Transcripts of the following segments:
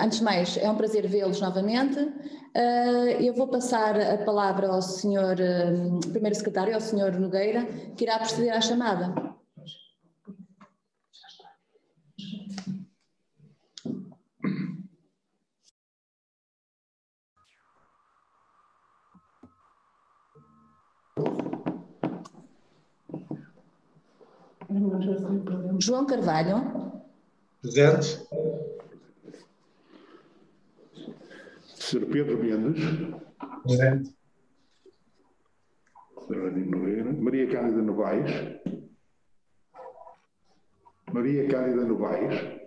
Antes de mais, é um prazer vê-los novamente. Eu vou passar a palavra ao senhor primeiro secretário, ao senhor Nogueira, que irá proceder à chamada. João Carvalho. Presente. Sr. Pedro Mendes. Presente. Maria Cândida Novaes. Maria Cândida Novaes.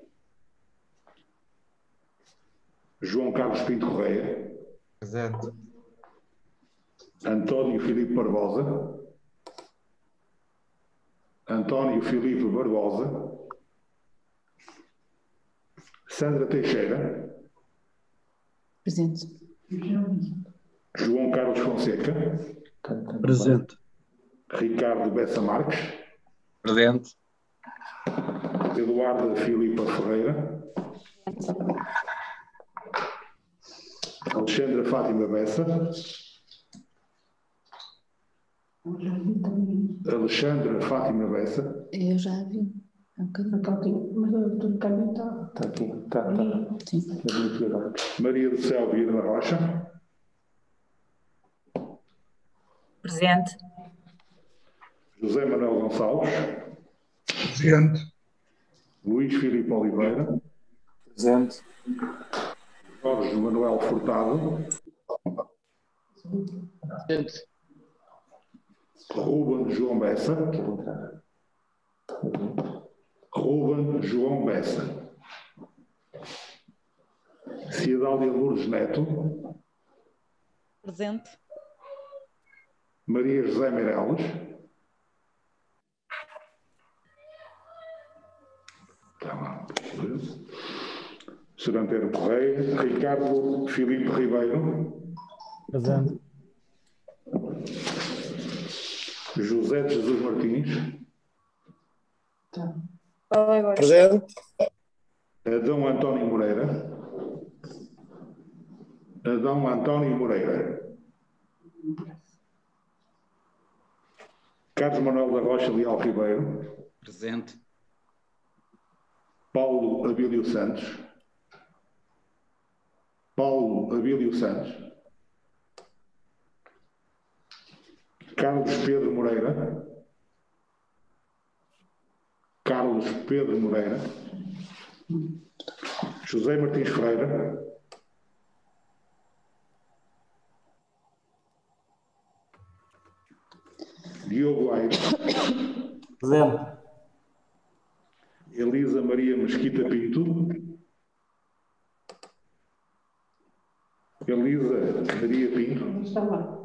João Carlos Pinto Correia. Presente. António Filipe Barbosa. António Filipe Barbosa. Sandra Teixeira. Presente. João Carlos Fonseca. Presente. Ricardo Bessa Marques. Presente. Eduardo Filipa Ferreira. Alexandra Fátima Bessa. Alexandra Fátima Bessa. Eu já vi. Está aqui, mas o doutor Cândida está. Está aqui. Está. Sim. Maria do Céu Vieira da Rocha. Presente. José Manuel Gonçalves. Presente. Luís Filipe Oliveira. Presente. Jorge Manuel Furtado. Presente. Ruben João Bessa. Ruben João Bessa. Cidália Lourdes Neto. Presente. Maria José Meireles. Sr. Antero Correia. Ricardo Filipe Ribeiro. Presente. José de Jesus Martins. Presente. Adão António Moreira. Adão António Moreira. Carlos Manuel da Rocha Leal Ribeiro. Presente. Paulo Abílio Santos. Paulo Abílio Santos. Carlos Pedro Moreira. Carlos Pedro Moreira. José Martins Ferreira. Diogo Aires. Presente. Elisa Maria Mesquita Pinto. Elisa Maria Pinto. Não está lá.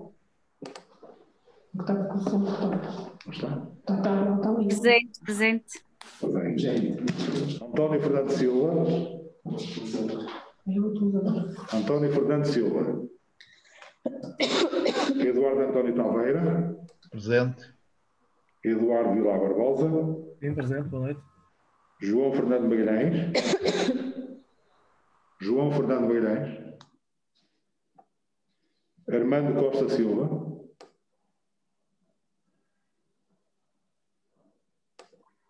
Está com o som. Não está? Não está ali. Presente. Presente. António Fernando Silva. António Fernando Silva. Eduardo António Taveira. Presente. Eduardo Vilar Barbosa. Sim, presente. Boa noite. João Fernando Magalhães. João Fernando Magalhães. Armando Costa Silva.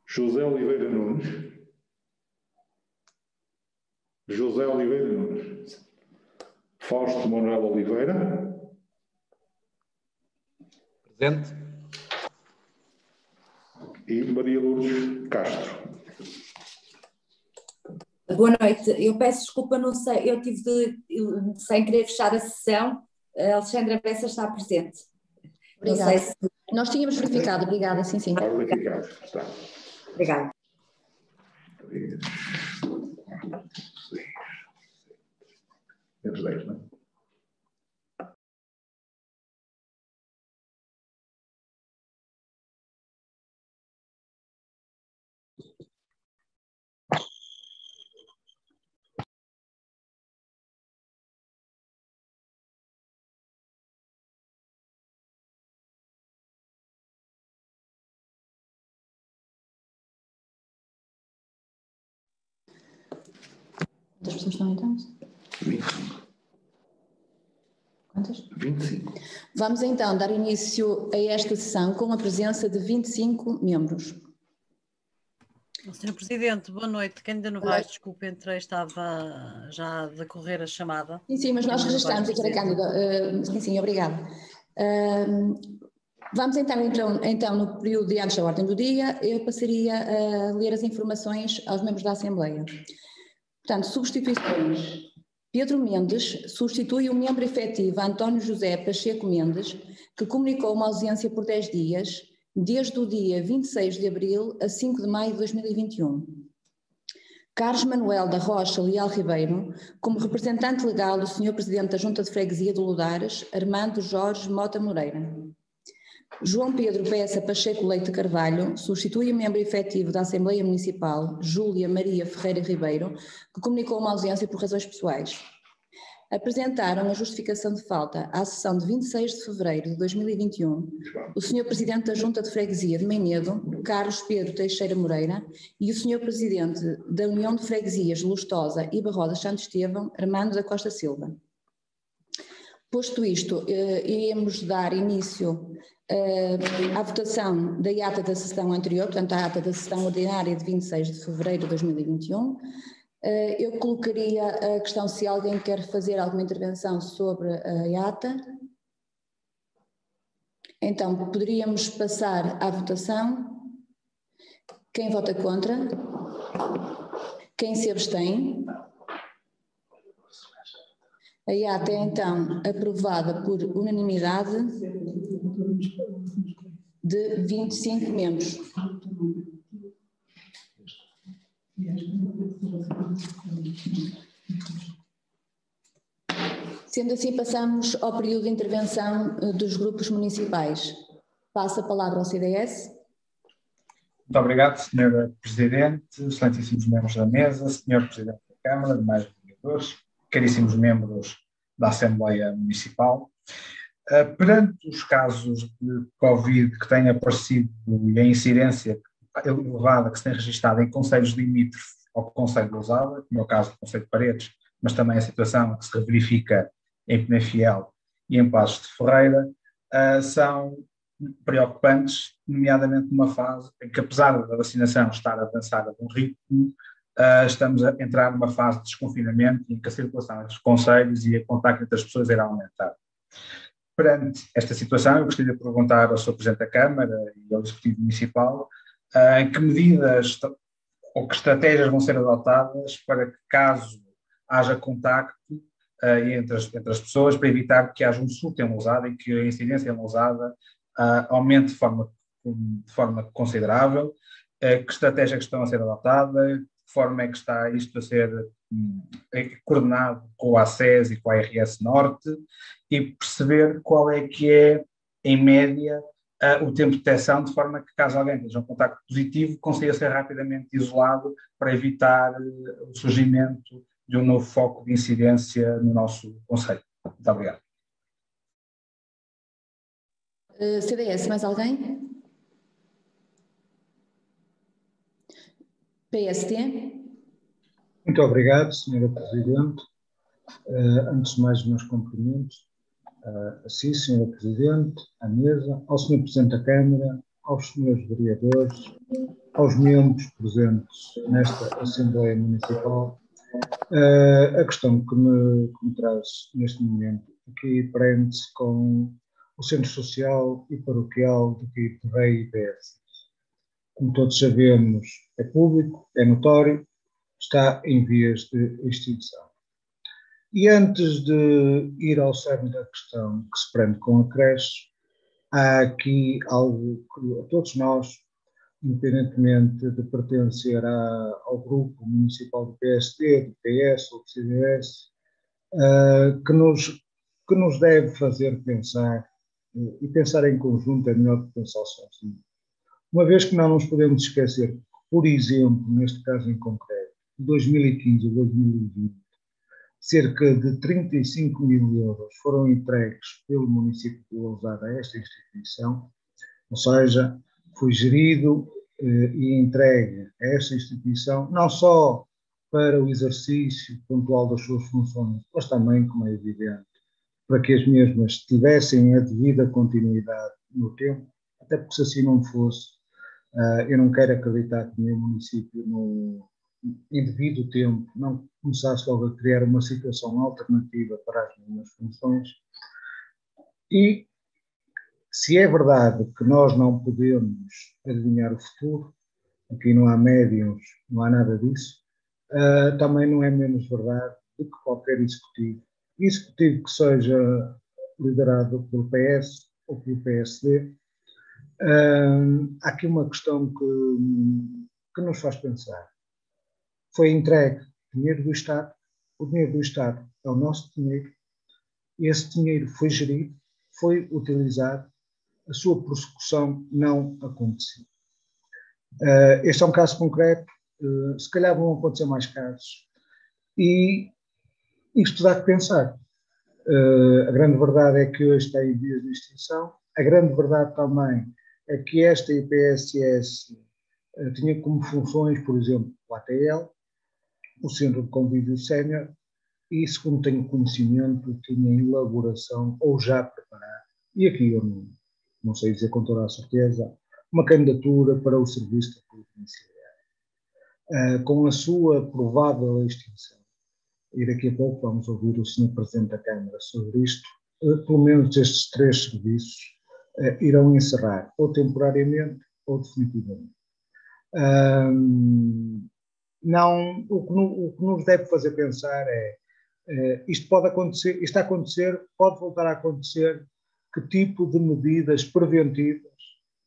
José Oliveira Nunes. José Oliveira Nunes. Fausto Manuel Oliveira. Presente. E Maria Lourdes Castro. Boa noite. Eu peço desculpa, não sei, eu tive sem querer fechar a sessão. A Alexandra Bessa está presente. Obrigada. Não sei se... Nós tínhamos verificado, obrigada, sim, sim. Está verificado. Está. Obrigada. 3, 4, 6, 7. 10, não é? Quantas pessoas estão então? 25. Quantas? 25. Vamos então dar início a esta sessão com a presença de 25 membros. Sr. Presidente, boa noite. Quem ainda não vai, desculpe, entrei, estava já a decorrer a chamada. Sim, mas nós registramos, doutora Cândida. Sim, obrigada. Vamos então no período de antes da ordem do dia, eu passaria a ler as informações aos membros da Assembleia. Portanto, substituições. Pedro Mendes substitui o membro efetivo António José Pacheco Mendes, que comunicou uma ausência por 10 dias, desde o dia 26 de abril a 5 de maio de 2021. Carlos Manuel da Rocha Leal Ribeiro, como representante legal do Sr. Presidente da Junta de Freguesia de Lodares, Armando Jorge Mota Moreira. João Pedro Bessa Pacheco Leite Carvalho substitui o membro efetivo da Assembleia Municipal, Júlia Maria Ferreira Ribeiro, que comunicou uma ausência por razões pessoais. Apresentaram a justificação de falta à sessão de 26 de fevereiro de 2021 o Sr. Presidente da Junta de Freguesia de Meinedo, Carlos Pedro Teixeira Moreira, e o Sr. Presidente da União de Freguesias de Lustosa e Barrodas Santo Estevão, Armando da Costa Silva. Posto isto, iremos dar início à votação da ata da sessão anterior, portanto a ata da sessão ordinária de 26 de fevereiro de 2021. Eu colocaria a questão se alguém quer fazer alguma intervenção sobre a ata. Então, poderíamos passar à votação. Quem vota contra? Quem se abstém? A ata é então aprovada por unanimidade de 25 membros. Sendo assim, passamos ao período de intervenção dos grupos municipais. Passo a palavra ao CDS. Muito obrigado, Sra. Presidente, excelentíssimos membros da mesa, Sr. Presidente da Câmara, demais vereadores, caríssimos membros da Assembleia Municipal. Perante os casos de Covid que têm aparecido e a incidência elevada que se tem registrado em concelhos limítrofes ao Concelho de Lousada, como é o caso do Concelho de Paredes, mas também a situação que se verifica em Penafiel e em Passos de Ferreira, são preocupantes, nomeadamente numa fase em que, apesar da vacinação estar a avançar a bom ritmo, estamos a entrar numa fase de desconfinamento em que a circulação entre os concelhos e a contacto entre as pessoas irá aumentar. Perante esta situação, eu gostaria de perguntar ao Sr. Presidente da Câmara e ao Executivo Municipal em que medidas ou que estratégias vão ser adotadas para que, caso haja contacto entre as pessoas, para evitar que haja um surto em Lousada e que a incidência em Lousada aumente de forma considerável, que estratégias que estão a ser adotadas, de que forma é que está isto a ser coordenado com a ACES e com a RS Norte, e perceber qual é que é, em média, o tempo de detecção, de forma que, caso alguém tenha um contacto positivo, consiga ser rapidamente isolado para evitar o surgimento de um novo foco de incidência no nosso concelho. Muito obrigado. CDS, mais alguém? PST? Muito obrigado, Sra. Presidente. Antes de mais, meus cumprimentos a si, Sra. Presidente, à mesa, ao Sr. Presidente da Câmara, aos senhores vereadores, aos membros presentes nesta Assembleia Municipal. A questão que me traz neste momento aqui prende-se com o Centro Social e Paroquial de Quito Rei e PS. Como todos sabemos, é público, é notório, está em vias de extinção. E antes de ir ao cerne da questão que se prende com a creche, há aqui algo que a todos nós, independentemente de pertencer ao grupo municipal do PSD, do PS ou do CDS, que nos deve fazer pensar, e pensar em conjunto é melhor que pensar sozinho. Uma vez que não nos podemos esquecer, por exemplo, neste caso em concreto, de 2015 a 2020, cerca de 35 mil euros foram entregues pelo município de Lousada a esta instituição, ou seja, foi gerido e entregue a esta instituição não só para o exercício pontual das suas funções, mas também, como é evidente, para que as mesmas tivessem a devida continuidade no tempo, até porque se assim não fosse, eu não quero acreditar que o meu município, no devido tempo, não começasse logo a criar uma situação alternativa para as mesmas funções. E se é verdade que nós não podemos adivinhar o futuro, aqui não há médiuns, não há nada disso, também não é menos verdade do que qualquer executivo que seja liderado pelo PS ou pelo PSD. Há aqui uma questão que nos faz pensar. Foi entregue dinheiro do Estado, o dinheiro do Estado é o nosso dinheiro, e esse dinheiro foi gerido, foi utilizado, a sua prossecução não aconteceu. Este é um caso concreto, se calhar vão acontecer mais casos, e isto dá que pensar. A grande verdade é que hoje está em vias de extinção, a grande verdade também é que esta IPSS tinha como funções, por exemplo, o ATL, o Centro de Convívio Sénior, e, segundo tenho conhecimento, tinha em elaboração ou já preparado, e aqui eu não sei dizer com toda a certeza, uma candidatura para o Serviço de Apoio Domiciliário, com a sua provável extinção. E daqui a pouco vamos ouvir o Sr. Presidente da Câmara sobre isto. Pelo menos estes 3 serviços irão encerrar, ou temporariamente ou definitivamente. O que nos deve fazer pensar isto pode acontecer, isto a acontecer, pode voltar a acontecer, que tipo de medidas preventivas,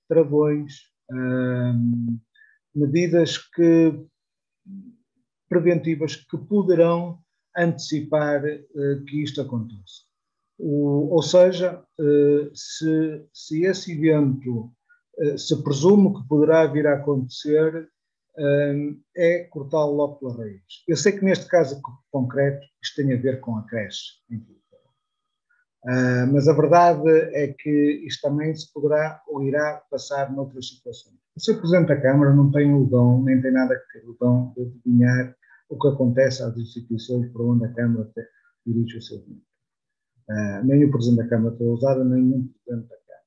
travões, medidas preventivas que poderão antecipar que isto aconteça. Ou seja, se esse evento se presume que poderá vir a acontecer, é cortá-lo logo pela raiz. Eu sei que neste caso concreto isto tem a ver com a creche, mas a verdade é que isto também se poderá ou irá passar noutras situações. O Sr. Presidente da Câmara não tem o dom, nem tem nada que ter o dom de adivinhar o que acontece às instituições por onde a Câmara dirige o seu dinheiro. Nem o Presidente da Câmara tem ousado, nem o Presidente da Câmara.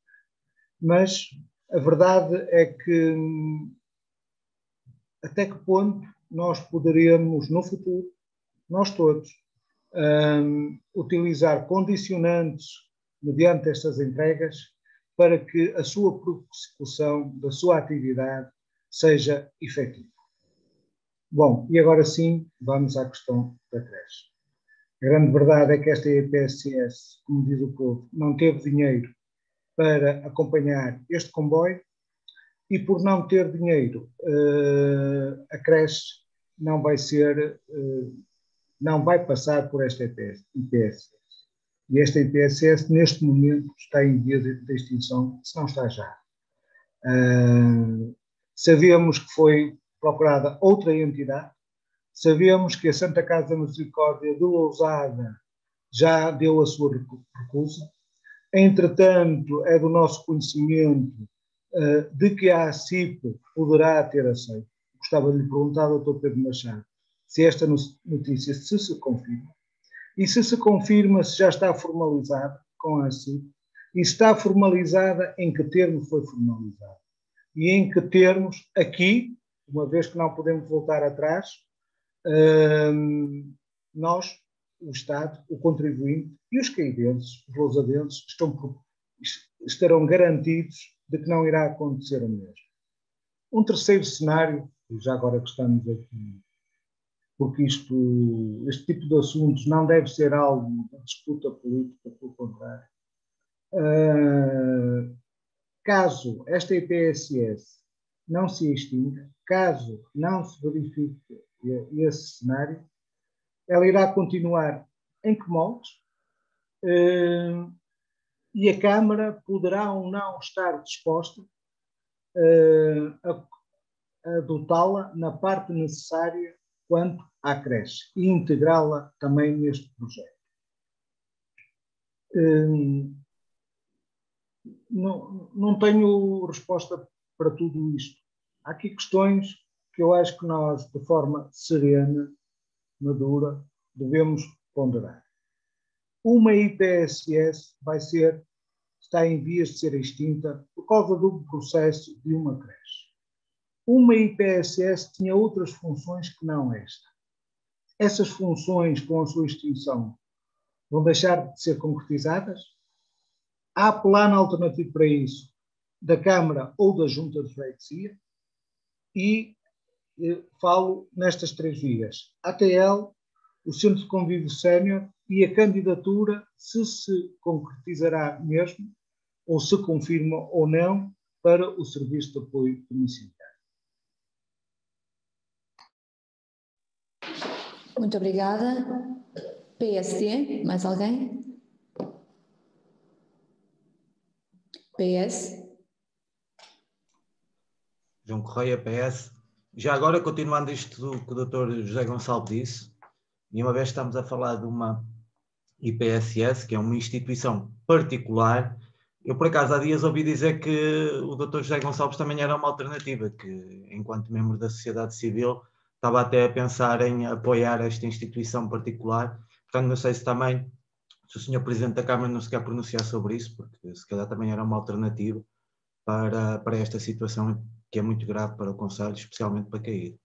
Mas a verdade é que até que ponto nós poderíamos, no futuro, nós todos, utilizar condicionantes mediante estas entregas para que a sua prossecução da sua atividade seja efetiva. Bom, e agora sim, vamos à questão da creche. A grande verdade é que esta IPSS, como diz o povo, não teve dinheiro para acompanhar este comboio, e por não ter dinheiro, a creche não vai passar por esta IPSS. E esta IPSS, neste momento, está em vias de extinção, se não está já. Sabemos que foi procurada outra entidade, sabemos que a Santa Casa da Misericórdia de Lousada já deu a sua recusa. Entretanto, é do nosso conhecimento de que a ACIP poderá ter aceito. Gostava de lhe perguntar ao Dr. Pedro Machado se esta notícia se confirma, e se confirma, se já está formalizada com a ACIP, e está formalizada, em que termo foi formalizada, e em que termos, aqui, uma vez que não podemos voltar atrás, nós, o Estado, o contribuinte e os caidenses, os lousadenses, estarão garantidos de que não irá acontecer o mesmo. Um terceiro cenário, e já agora que estamos aqui, porque este tipo de assuntos não deve ser algo de disputa política, pelo contrário. Caso esta IPSS não se extinga, caso não se verifique esse cenário, ela irá continuar em que moldes? E a Câmara poderá ou não estar disposta a dotá-la na parte necessária quanto à creche e integrá-la também neste projeto. Não tenho resposta para tudo isto. Há aqui questões que eu acho que nós, de forma serena, madura, devemos ponderar. Uma IPSS está em vias de ser extinta por causa do processo de uma creche. Uma IPSS tinha outras funções que não esta. Essas funções, com a sua extinção, vão deixar de ser concretizadas? Há plano alternativo para isso, da Câmara ou da Junta de Freguesia? E falo nestas 3 vias. ATL, o Centro de Convívio Sénior e a candidatura, se concretizará mesmo, ou se confirma ou não, para o Serviço de Apoio Domiciliário. Muito obrigada. PSD, mais alguém? PS. João Correia, PS. Já agora, continuando isto que o Dr. José Gonçalves disse, e uma vez estamos a falar de uma IPSS, que é uma instituição particular, eu por acaso há dias ouvi dizer que o Dr. José Gonçalves também era uma alternativa, que enquanto membro da sociedade civil estava até a pensar em apoiar esta instituição particular. Portanto, não sei se também, se o Sr. Presidente da Câmara não se quer pronunciar sobre isso, porque se calhar também era uma alternativa para esta situação que é muito grave para o Conselho, especialmente para Caído.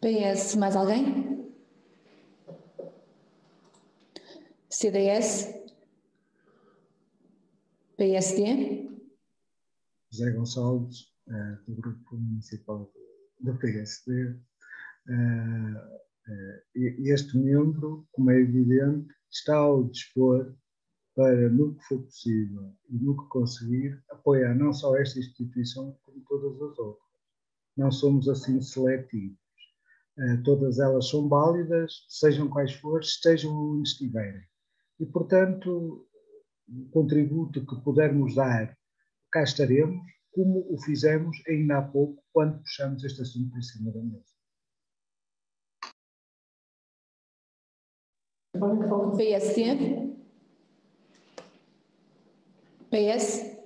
PS, mais alguém? CDS? PSD? José Gonçalves, do Grupo Municipal do PSD. Este membro, como é evidente, está ao dispor para, no que for possível e no que conseguir, apoiar não só esta instituição, como todas as outras. Não somos assim seletivos. Todas elas são válidas, sejam quais forem, estejam onde estiverem. E, portanto, o contributo que pudermos dar, cá estaremos, como o fizemos ainda há pouco, quando puxamos este assunto para cima da mesa. PSD? PS?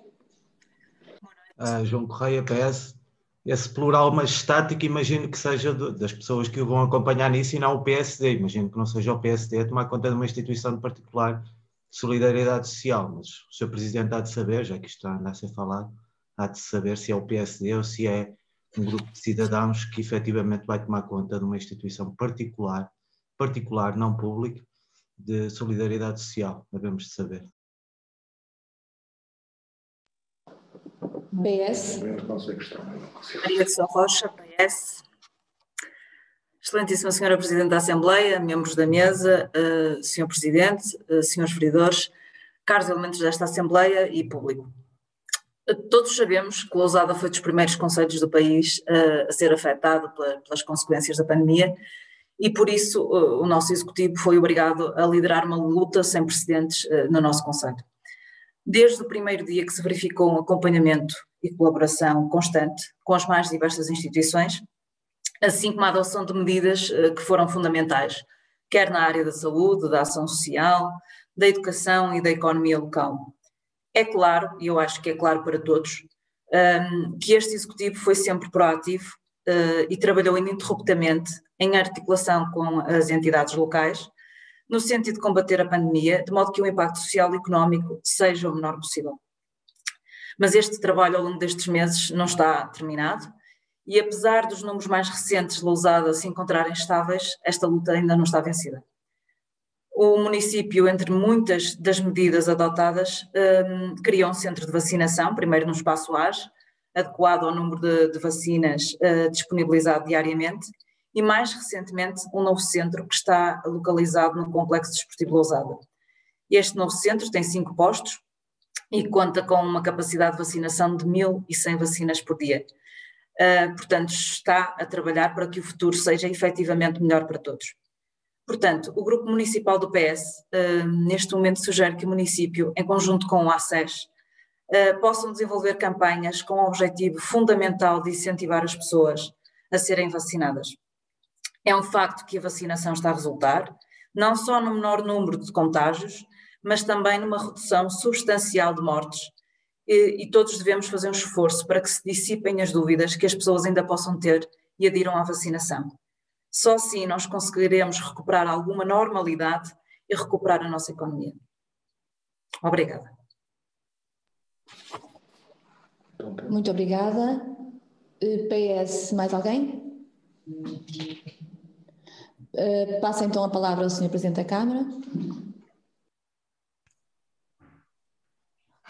João Correia, PS. Esse plural majestático, imagino que seja das pessoas que o vão acompanhar nisso e não o PSD. Imagino que não seja o PSD a tomar conta de uma instituição de particular de solidariedade social, mas o Sr. Presidente há de saber, já que isto anda a ser falado, há de saber se é o PSD ou se é um grupo de cidadãos que efetivamente vai tomar conta de uma instituição particular, não pública, de solidariedade social. Devemos de saber. PS. Maria de São Rocha, PS. Excelentíssima Senhora Presidente da Assembleia, membros da mesa, Sr. Presidente, Srs. Vereadores, caros elementos desta Assembleia e público. Todos sabemos que Lousada foi dos primeiros concelhos do país a ser afetado pelas consequências da pandemia e por isso o nosso Executivo foi obrigado a liderar uma luta sem precedentes no nosso concelho. Desde o primeiro dia que se verificou um acompanhamento e colaboração constante com as mais diversas instituições, assim como a adoção de medidas que foram fundamentais, quer na área da saúde, da ação social, da educação e da economia local. É claro, e eu acho que é claro para todos, que este Executivo foi sempre proativo e trabalhou ininterruptamente em articulação com as entidades locais, no sentido de combater a pandemia, de modo que o impacto social e económico seja o menor possível. Mas este trabalho ao longo destes meses não está terminado e apesar dos números mais recentes de Lousada se encontrarem estáveis, esta luta ainda não está vencida. O município, entre muitas das medidas adotadas, criou um centro de vacinação, primeiro no espaço AS, adequado ao número de vacinas disponibilizado diariamente, e mais recentemente um novo centro que está localizado no Complexo Desportivo Lousada. Este novo centro tem 5 postos e conta com uma capacidade de vacinação de 1.100 vacinas por dia. Portanto, está a trabalhar para que o futuro seja efetivamente melhor para todos. Portanto, o Grupo Municipal do PS, neste momento, sugere que o município, em conjunto com o ACES, possam desenvolver campanhas com o objetivo fundamental de incentivar as pessoas a serem vacinadas. É um facto que a vacinação está a resultar, não só no menor número de contágios, mas também numa redução substancial de mortes. E todos devemos fazer um esforço para que se dissipem as dúvidas que as pessoas ainda possam ter e adiram à vacinação. Só assim nós conseguiremos recuperar alguma normalidade e recuperar a nossa economia. Obrigada. Muito obrigada. PS, mais alguém? Passa então a palavra ao Sr. Presidente da Câmara.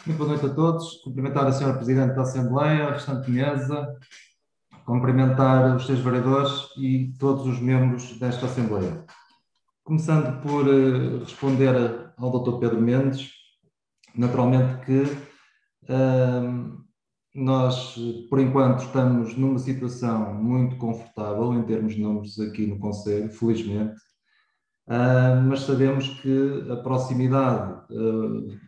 Muito boa noite a todos. Cumprimentar a Sra. Presidente da Assembleia, a restante mesa, cumprimentar os seus vereadores e todos os membros desta Assembleia. Começando por responder ao Dr. Pedro Mendes, naturalmente que nós, por enquanto, estamos numa situação muito confortável em termos de números aqui no Conselho, felizmente, mas sabemos que a proximidade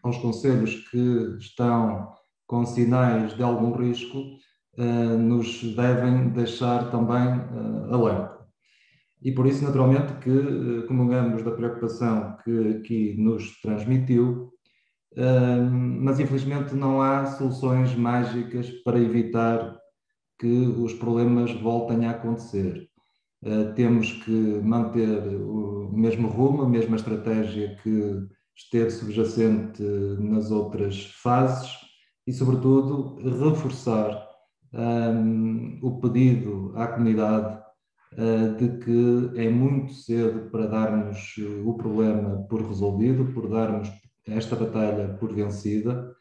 aos concelhos que estão com sinais de algum risco nos devem deixar também alerta. E por isso, naturalmente, que comungamos da preocupação que aqui nos transmitiu, mas infelizmente não há soluções mágicas para evitar que os problemas voltem a acontecer. Temos que manter o mesmo rumo, a mesma estratégia que esteve subjacente nas outras fases e, sobretudo, reforçar o pedido à comunidade de que é muito cedo para darmos o problema por resolvido, por darmos esta batalha por vencida,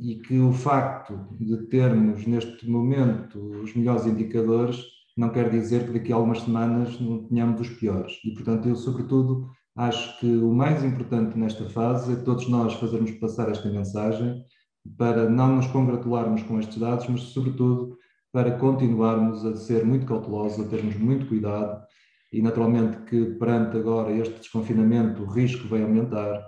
e que o facto de termos neste momento os melhores indicadores não quer dizer que daqui a algumas semanas não tenhamos os piores. E, portanto, eu, sobretudo, acho que o mais importante nesta fase é todos nós fazermos passar esta mensagem para não nos congratularmos com estes dados, mas, sobretudo, para continuarmos a ser muito cautelosos, a termos muito cuidado e, naturalmente, que perante agora este desconfinamento o risco vai aumentar.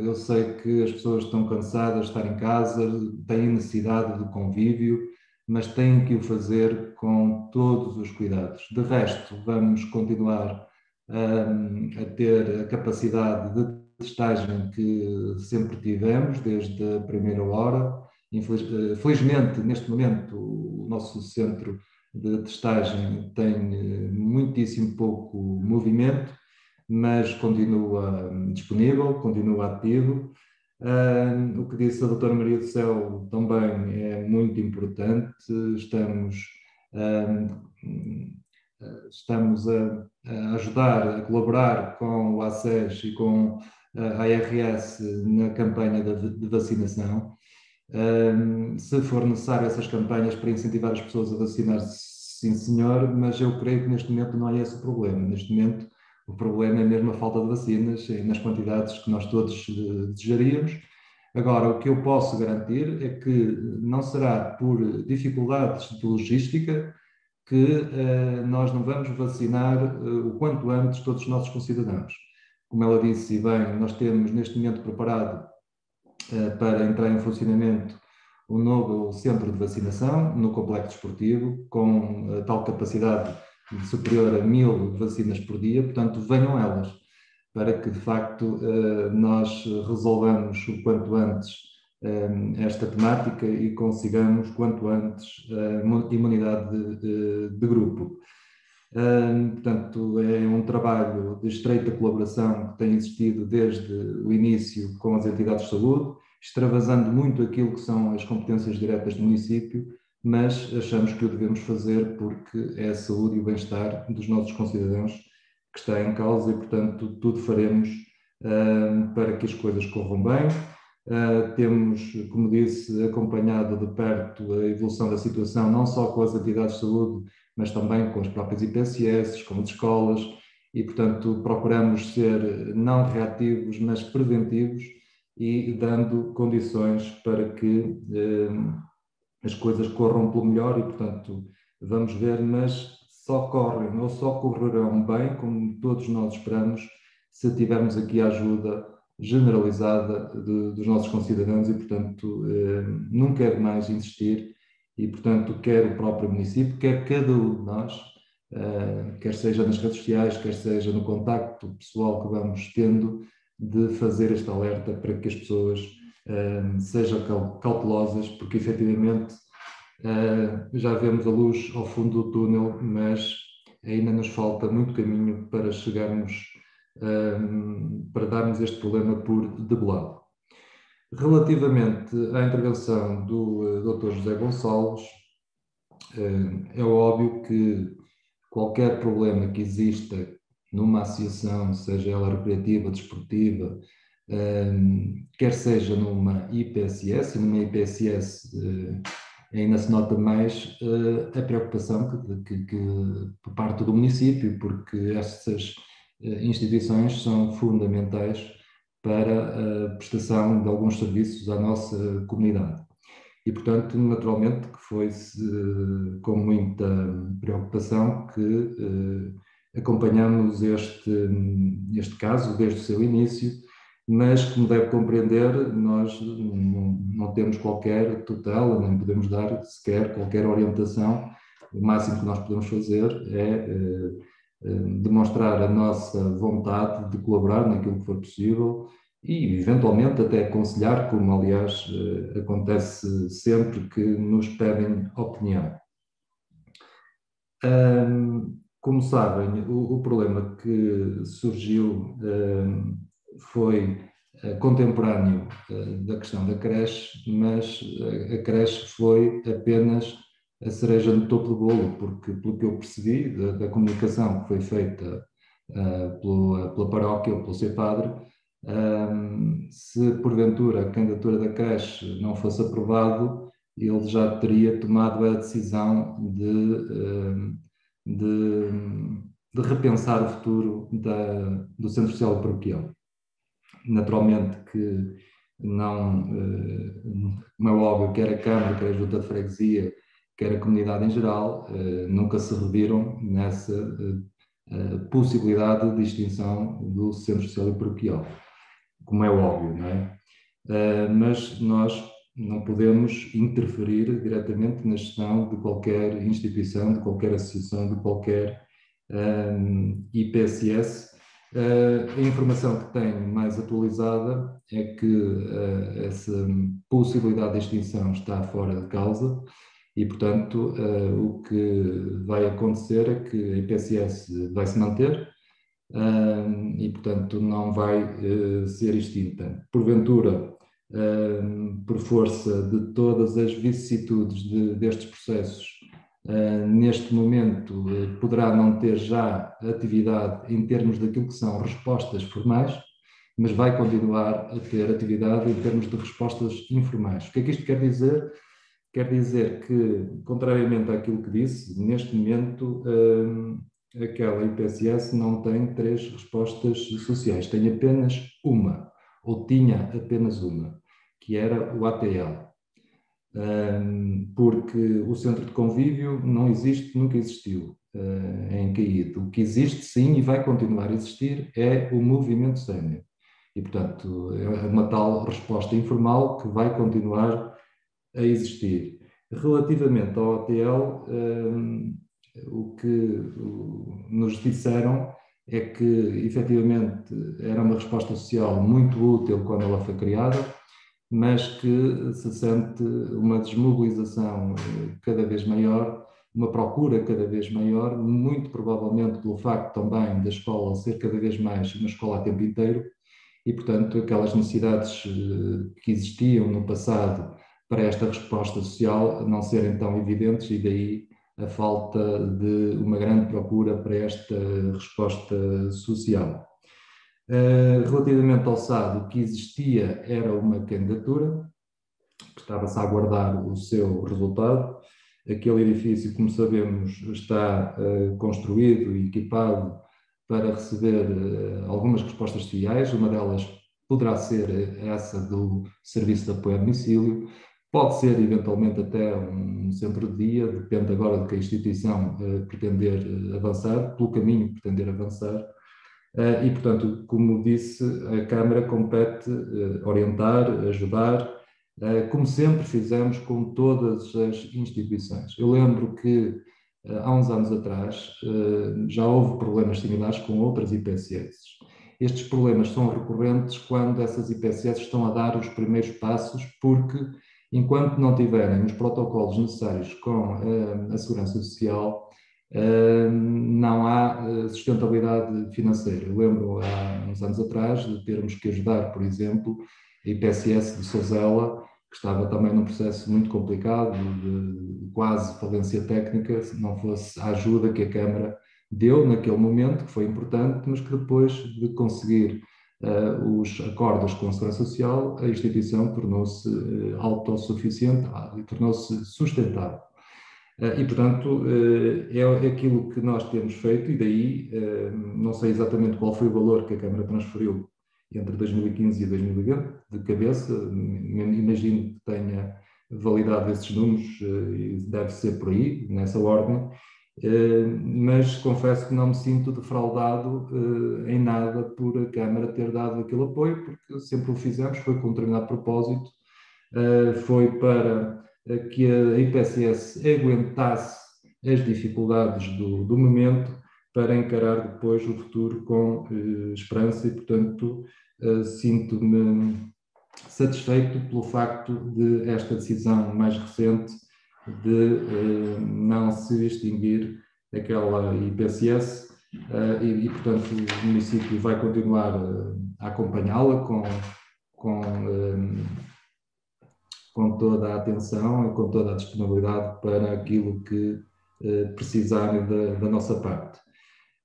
Eu sei que as pessoas estão cansadas de estar em casa, têm necessidade de convívio, mas têm que o fazer com todos os cuidados. De resto, vamos continuar a ter a capacidade de testagem que sempre tivemos, desde a primeira hora. Felizmente, neste momento, o nosso centro de testagem tem muitíssimo pouco movimento, mas continua disponível, continua ativo. O que disse a doutora Maria do Céu também é muito importante. Estamos a ajudar, a colaborar com o ACES e com a ARS na campanha de vacinação. Se for necessário essas campanhas para incentivar as pessoas a vacinar-se, sim senhor, mas eu creio que neste momento não é esse o problema. Neste momento o problema é mesmo a falta de vacinas nas quantidades que nós todos desejaríamos. Agora, o que eu posso garantir é que não será por dificuldades de logística que nós não vamos vacinar o quanto antes todos os nossos concidadãos. Como ela disse, e bem, nós temos neste momento preparado para entrar em funcionamento um novo centro de vacinação no complexo desportivo, com tal capacidade superior a 1000 vacinas por dia, portanto venham elas, para que de facto nós resolvamos o quanto antes esta temática e consigamos quanto antes a imunidade de grupo. Portanto, é um trabalho de estreita colaboração que tem existido desde o início com as entidades de saúde, extravasando muito aquilo que são as competências diretas do município, mas achamos que o devemos fazer porque é a saúde e o bem-estar dos nossos concidadãos que está em causa e, portanto, tudo faremos para que as coisas corram bem. Temos, como disse, acompanhado de perto a evolução da situação, não só com as entidades de saúde, mas também com as próprias IPSS, com as escolas, e, portanto, procuramos ser não reativos, mas preventivos e dando condições para que as coisas corram pelo melhor e, portanto, vamos ver, mas só correm ou só correrão bem, como todos nós esperamos, se tivermos aqui a ajuda generalizada dos nossos concidadãos e, portanto, não quero mais insistir e, portanto, quer o próprio município, quer cada um de nós, quer seja nas redes sociais, quer seja no contacto pessoal que vamos tendo, de fazer este alerta para que as pessoas sejam cautelosas, porque efetivamente Já vemos a luz ao fundo do túnel, mas ainda nos falta muito caminho para chegarmos, para darmos este problema por debelado. Relativamente à intervenção do Dr. José Gonçalves, é óbvio que qualquer problema que exista numa associação, seja ela recreativa, desportiva, quer seja numa IPSS, e numa IPSS ainda se nota mais a preocupação que por parte do município, porque essas instituições são fundamentais para a prestação de alguns serviços à nossa comunidade. E, portanto, naturalmente que foi com muita preocupação que acompanhamos este caso desde o seu início, mas, como deve compreender, nós não temos qualquer tutela, nem podemos dar sequer qualquer orientação. O máximo que nós podemos fazer é demonstrar a nossa vontade de colaborar naquilo que for possível e, eventualmente, até aconselhar, como, aliás, acontece sempre que nos pedem opinião. Como sabem, o problema que surgiu foi contemporâneo da questão da creche, mas a creche foi apenas a cereja no topo do bolo, porque, pelo que eu percebi da comunicação que foi feita pela paróquia ou pelo seu padre, se porventura a candidatura da creche não fosse aprovado, ele já teria tomado a decisão de repensar o futuro do Centro Social Paroquial. Naturalmente que não é óbvio, quer a Câmara, quer a Junta de Freguesia, quer a comunidade em geral, nunca se reviram nessa possibilidade de extinção do Centro Social e Paroquial, como é óbvio, não é? Mas nós não podemos interferir diretamente na gestão de qualquer instituição, de qualquer associação, de qualquer IPSS. A informação que tenho mais atualizada é que essa possibilidade de extinção está fora de causa e, portanto, o que vai acontecer é que a IPSS vai se manter e, portanto, não vai ser extinta. Porventura, por força de todas as vicissitudes destes processos, neste momento poderá não ter já atividade em termos daquilo que são respostas formais, mas vai continuar a ter atividade em termos de respostas informais. O que é que isto quer dizer? Quer dizer que, contrariamente àquilo que disse, neste momento aquela IPSS não tem 3 respostas sociais, tem apenas uma, ou tinha apenas uma, que era o ATL. Porque o centro de convívio não existe, nunca existiu em Caído. O que existe, sim, e vai continuar a existir, é o movimento sénior. E, portanto, é uma tal resposta informal que vai continuar a existir. Relativamente ao ATL, o que nos disseram é que, efetivamente, era uma resposta social muito útil quando ela foi criada, mas que se sente uma desmobilização cada vez maior, uma procura cada vez maior, muito provavelmente pelo facto também da escola ser cada vez mais uma escola a tempo inteiro e, portanto, aquelas necessidades que existiam no passado para esta resposta social não serem tão evidentes e daí a falta de uma grande procura para esta resposta social. Relativamente ao SAD, o que existia era uma candidatura, que estava-se a aguardar o seu resultado. Aquele edifício, como sabemos, está construído e equipado para receber algumas respostas sociais, uma delas poderá ser essa do Serviço de Apoio a Domicílio, pode ser eventualmente até um centro de dia, depende agora do que a instituição pretender avançar, pelo caminho que pretender avançar. E, portanto, como disse, a Câmara compete orientar, ajudar, como sempre fizemos com todas as instituições. Eu lembro que há uns anos atrás já houve problemas similares com outras IPSS. Estes problemas são recorrentes quando essas IPSS estão a dar os primeiros passos, porque enquanto não tiverem os protocolos necessários com a Segurança Social, não há sustentabilidade financeira. Eu lembro há uns anos atrás de termos que ajudar, por exemplo, a IPSS de Sousela, que estava também num processo muito complicado, de quase falência técnica, se não fosse a ajuda que a Câmara deu naquele momento, que foi importante, mas que depois de conseguir os acordos com a Segurança Social, a instituição tornou-se autossuficiente e tornou-se sustentável. E, portanto, é aquilo que nós temos feito, e daí não sei exatamente qual foi o valor que a Câmara transferiu entre 2015 e 2020, de cabeça, imagino que tenha validado esses números, e deve ser por aí, nessa ordem, mas confesso que não me sinto defraudado em nada por a Câmara ter dado aquele apoio, porque sempre o fizemos, foi com um determinado propósito, foi para que a IPSS aguentasse as dificuldades do momento para encarar depois o futuro com esperança e, portanto, sinto-me satisfeito pelo facto de esta decisão mais recente de não se extinguir aquela IPSS e, portanto, o município vai continuar a acompanhá-la com toda a atenção e com toda a disponibilidade para aquilo que precisarem da nossa parte.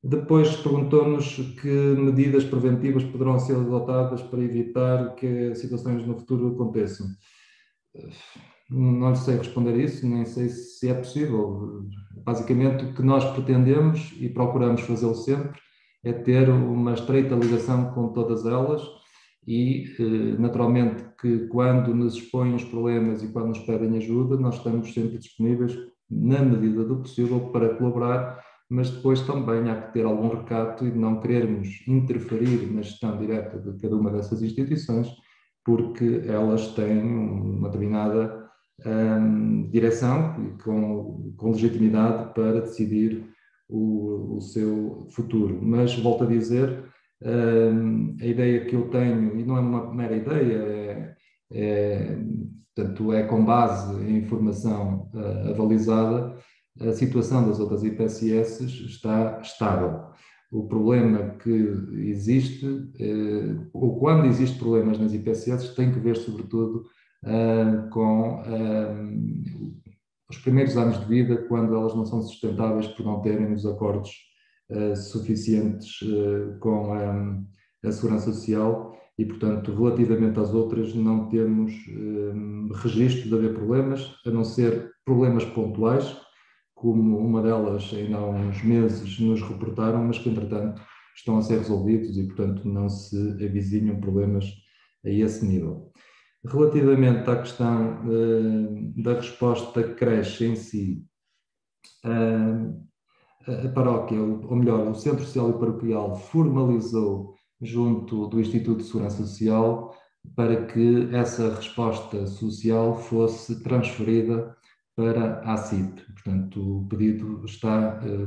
Depois perguntou-nos que medidas preventivas poderão ser adotadas para evitar que situações no futuro aconteçam. Não lhe sei responder a isso, nem sei se é possível. Basicamente, o que nós pretendemos e procuramos fazê-lo sempre é ter uma estreita ligação com todas elas e, naturalmente, que quando nos expõem os problemas e quando nos pedem ajuda, nós estamos sempre disponíveis, na medida do possível, para colaborar, mas depois também há que ter algum recato e não querermos interferir na gestão direta de cada uma dessas instituições, porque elas têm uma determinada direção e com legitimidade para decidir o seu futuro. Mas, volto a dizer, a ideia que eu tenho, e não é uma mera ideia, portanto, é com base em informação avalizada, a situação das outras IPSS está estável. O problema que existe, ou quando existem problemas nas IPSS, tem que ver, sobretudo, com os primeiros anos de vida, quando elas não são sustentáveis por não terem os acordos suficientes com a Segurança Social e, portanto, relativamente às outras, não temos registro de haver problemas, a não ser problemas pontuais, como uma delas ainda há uns meses nos reportaram, mas que, entretanto, estão a ser resolvidos e, portanto, não se avizinham problemas a esse nível. Relativamente à questão da resposta creche em si, a paróquia, ou melhor, o Centro Social e Paroquial formalizou junto do Instituto de Segurança Social para que essa resposta social fosse transferida para a ACIP. Portanto, o pedido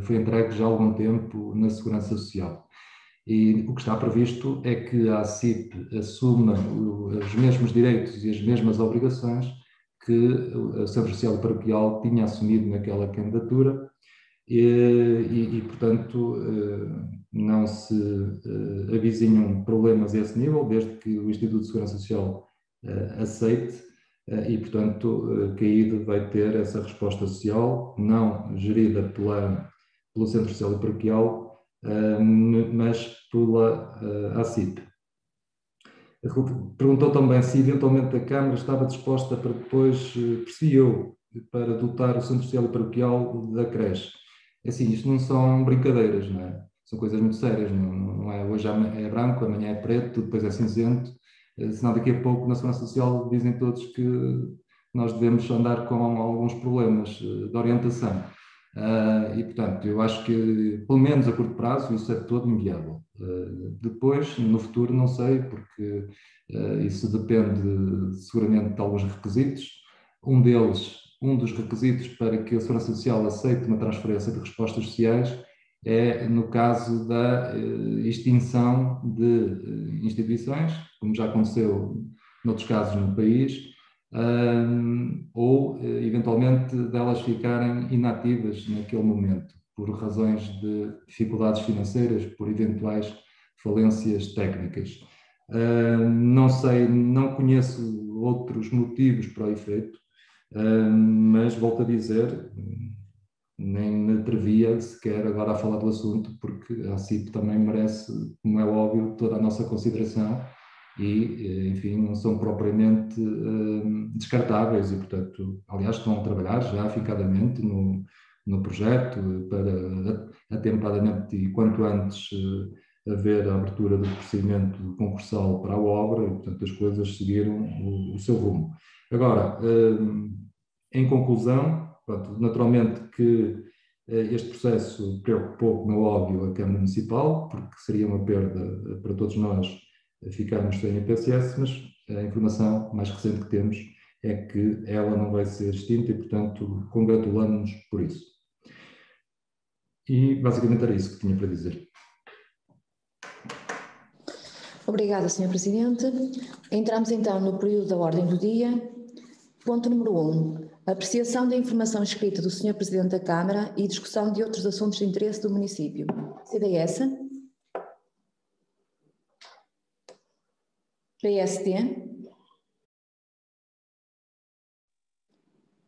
foi entregue já há algum tempo na Segurança Social. E o que está previsto é que a ACIP assuma os mesmos direitos e as mesmas obrigações que o Centro Social e Paroquial tinha assumido naquela candidatura e portanto, não se avizinham problemas a esse nível, desde que o Instituto de Segurança Social aceite. E, portanto, CAID vai ter essa resposta social, não gerida pelo Centro Social e Paroquial, mas pela ACIP. Perguntou também se eventualmente a Câmara estava disposta para depois, percebi eu, para dotar o Centro Social e Paroquial da creche. Assim, isto não são brincadeiras, não é? São coisas muito sérias, não é? Hoje é branco, amanhã é preto, depois é cinzento. Senão daqui a pouco na Segurança Social dizem todos que nós devemos andar com alguns problemas de orientação. E, portanto, eu acho que, pelo menos a curto prazo, isso é todo inviável. Depois, no futuro, não sei, porque isso depende seguramente de alguns requisitos. Um dos requisitos para que a Segurança Social aceite uma transferência de respostas sociais é no caso da extinção de instituições, como já aconteceu noutros casos no país, ou eventualmente delas ficarem inativas naquele momento, por razões de dificuldades financeiras, por eventuais falências técnicas. Não sei, não conheço outros motivos para o efeito, mas volto a dizer, nem me atrevia sequer agora a falar do assunto, porque a CIP também merece, como é óbvio, toda a nossa consideração e, enfim, não são propriamente descartáveis e, portanto, aliás, estão a trabalhar já afincadamente no projeto para atempadamente e quanto antes haver a abertura do procedimento concursal para a obra e, portanto, as coisas seguiram o seu rumo. Agora, em conclusão, pronto, naturalmente que este processo preocupou, como é óbvio, a Câmara Municipal, porque seria uma perda para todos nós ficarmos sem IPSS, mas a informação mais recente que temos é que ela não vai ser extinta e, portanto, congratulamos-nos por isso. E, basicamente, era isso que tinha para dizer. Obrigada, Sr. Presidente. Entramos, então, no período da ordem do dia. Ponto número 1. Apreciação da informação escrita do Sr. Presidente da Câmara e discussão de outros assuntos de interesse do município. CDS. PSD.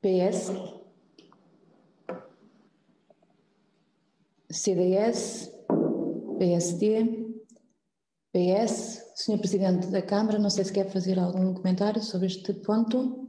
PS. CDS. PSD. PS. Sr. Presidente da Câmara, não sei se quer fazer algum comentário sobre este ponto.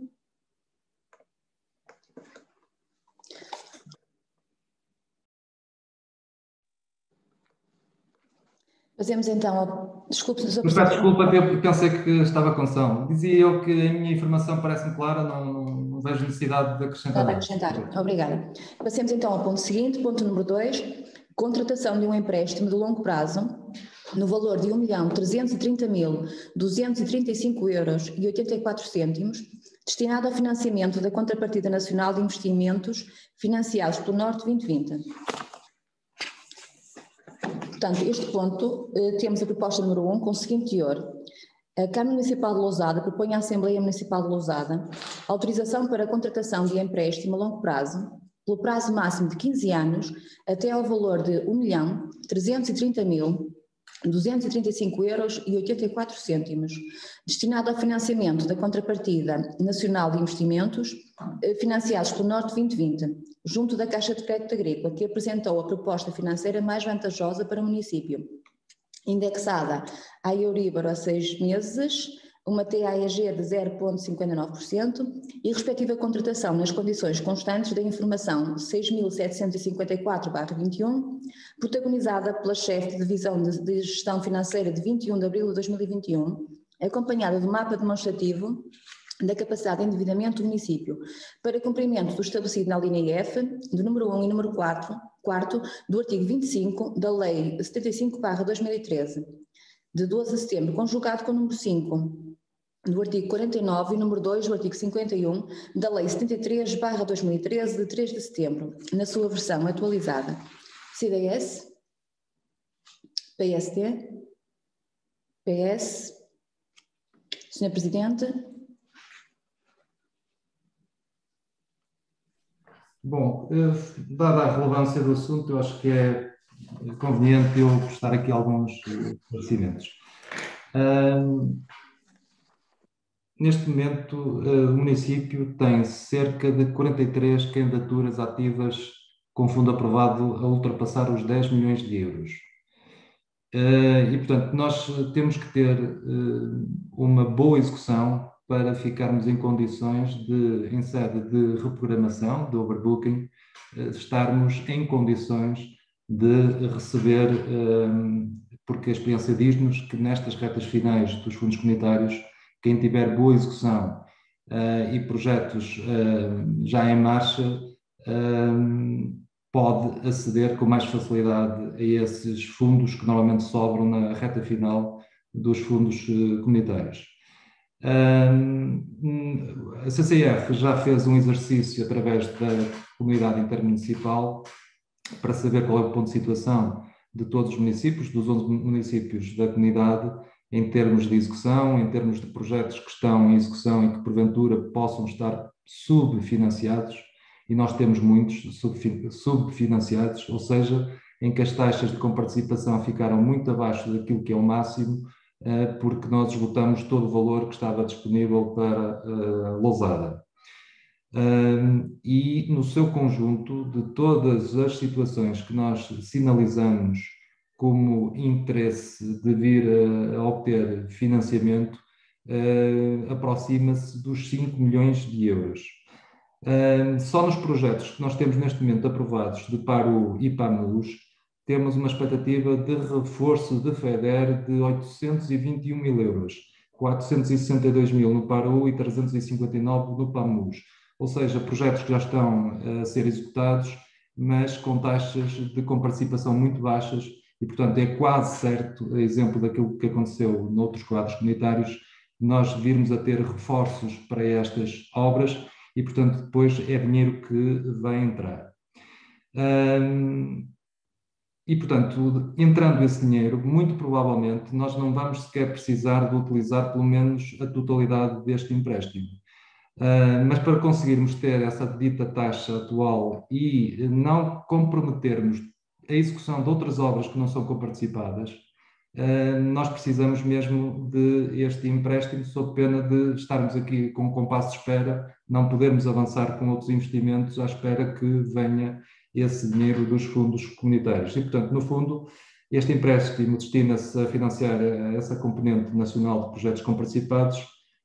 Fazemos então, desculpe, Sr. Presidente. Desculpa, eu pensei que estava com som. Dizia eu que a minha informação parece-me clara, não vejo necessidade de acrescentar. Nada a acrescentar, obrigada. Passemos então ao ponto seguinte, ponto número 2, contratação de um empréstimo de longo prazo no valor de 1.330.235,84 € destinado ao financiamento da Contrapartida Nacional de Investimentos financiados pelo Norte 2020. Portanto, este ponto, temos a proposta número 1 com o seguinte teor. A Câmara Municipal de Lousada propõe à Assembleia Municipal de Lousada autorização para a contratação de empréstimo a longo prazo, pelo prazo máximo de 15 anos, até ao valor de 1.330.235,84 €, destinado ao financiamento da Contrapartida Nacional de Investimentos financiados pelo Norte 2020, junto da Caixa de Crédito Agrícola, que apresentou a proposta financeira mais vantajosa para o município, indexada à Euribor a 6 meses, uma TAEG de 0,59% e respectiva contratação nas condições constantes da informação 6.754/21, protagonizada pela chefe de Divisão de Gestão Financeira de 21 de abril de 2021, acompanhada do mapa demonstrativo da capacidade de endividamento do município, para cumprimento do estabelecido na linha F, do número 1 e número 4 do artigo 25 da Lei 75/2013, de 12 de setembro, conjugado com o número 5 do artigo 49 e número 2 do artigo 51 da Lei 73/2013, de 3 de setembro, na sua versão atualizada. CDS, PSD, PS. Sr. Presidente. Bom, dada a relevância do assunto, eu acho que é conveniente eu prestar aqui alguns esclarecimentos. Neste momento, o município tem cerca de 43 candidaturas ativas com fundo aprovado a ultrapassar os 10 milhões de euros. E, portanto, nós temos que ter uma boa execução para ficarmos em condições de, em sede de reprogramação, de overbooking, estarmos em condições de receber, porque a experiência diz-nos que nestas retas finais dos fundos comunitários, quem tiver boa execução e projetos já em marcha, pode aceder com mais facilidade a esses fundos que normalmente sobram na reta final dos fundos comunitários. A CCR já fez um exercício através da comunidade intermunicipal para saber qual é o ponto de situação de todos os municípios, dos 11 municípios da comunidade, em termos de execução, em termos de projetos que estão em execução e que porventura possam estar subfinanciados, e nós temos muitos subfinanciados, ou seja, em que as taxas de comparticipação ficaram muito abaixo daquilo que é o máximo, porque nós esgotamos todo o valor que estava disponível para Lousada. E no seu conjunto, de todas as situações que nós sinalizamos como interesse de vir a obter financiamento, aproxima-se dos 5 milhões de euros. Só nos projetos que nós temos neste momento aprovados de PARU e PAMUS, temos uma expectativa de reforço de FEDER de 821 mil euros, 462 mil no PARU e 359 no PAMUS. Ou seja, projetos que já estão a ser executados, mas com taxas de comparticipação muito baixas e, portanto, é quase certo, a exemplo daquilo que aconteceu noutros quadros comunitários, nós virmos a ter reforços para estas obras e, portanto, depois é dinheiro que vai entrar. E, portanto, entrando esse dinheiro, muito provavelmente nós não vamos sequer precisar de utilizar pelo menos a totalidade deste empréstimo. Mas para conseguirmos ter essa dita taxa atual e não comprometermos a execução de outras obras que não são coparticipadas, nós precisamos mesmo de este empréstimo, sob pena de estarmos aqui com um compasso de espera, não podermos avançar com outros investimentos à espera que venha esse dinheiro dos fundos comunitários. E, portanto, no fundo, este empréstimo destina-se a financiar essa componente nacional de projetos comparticipados,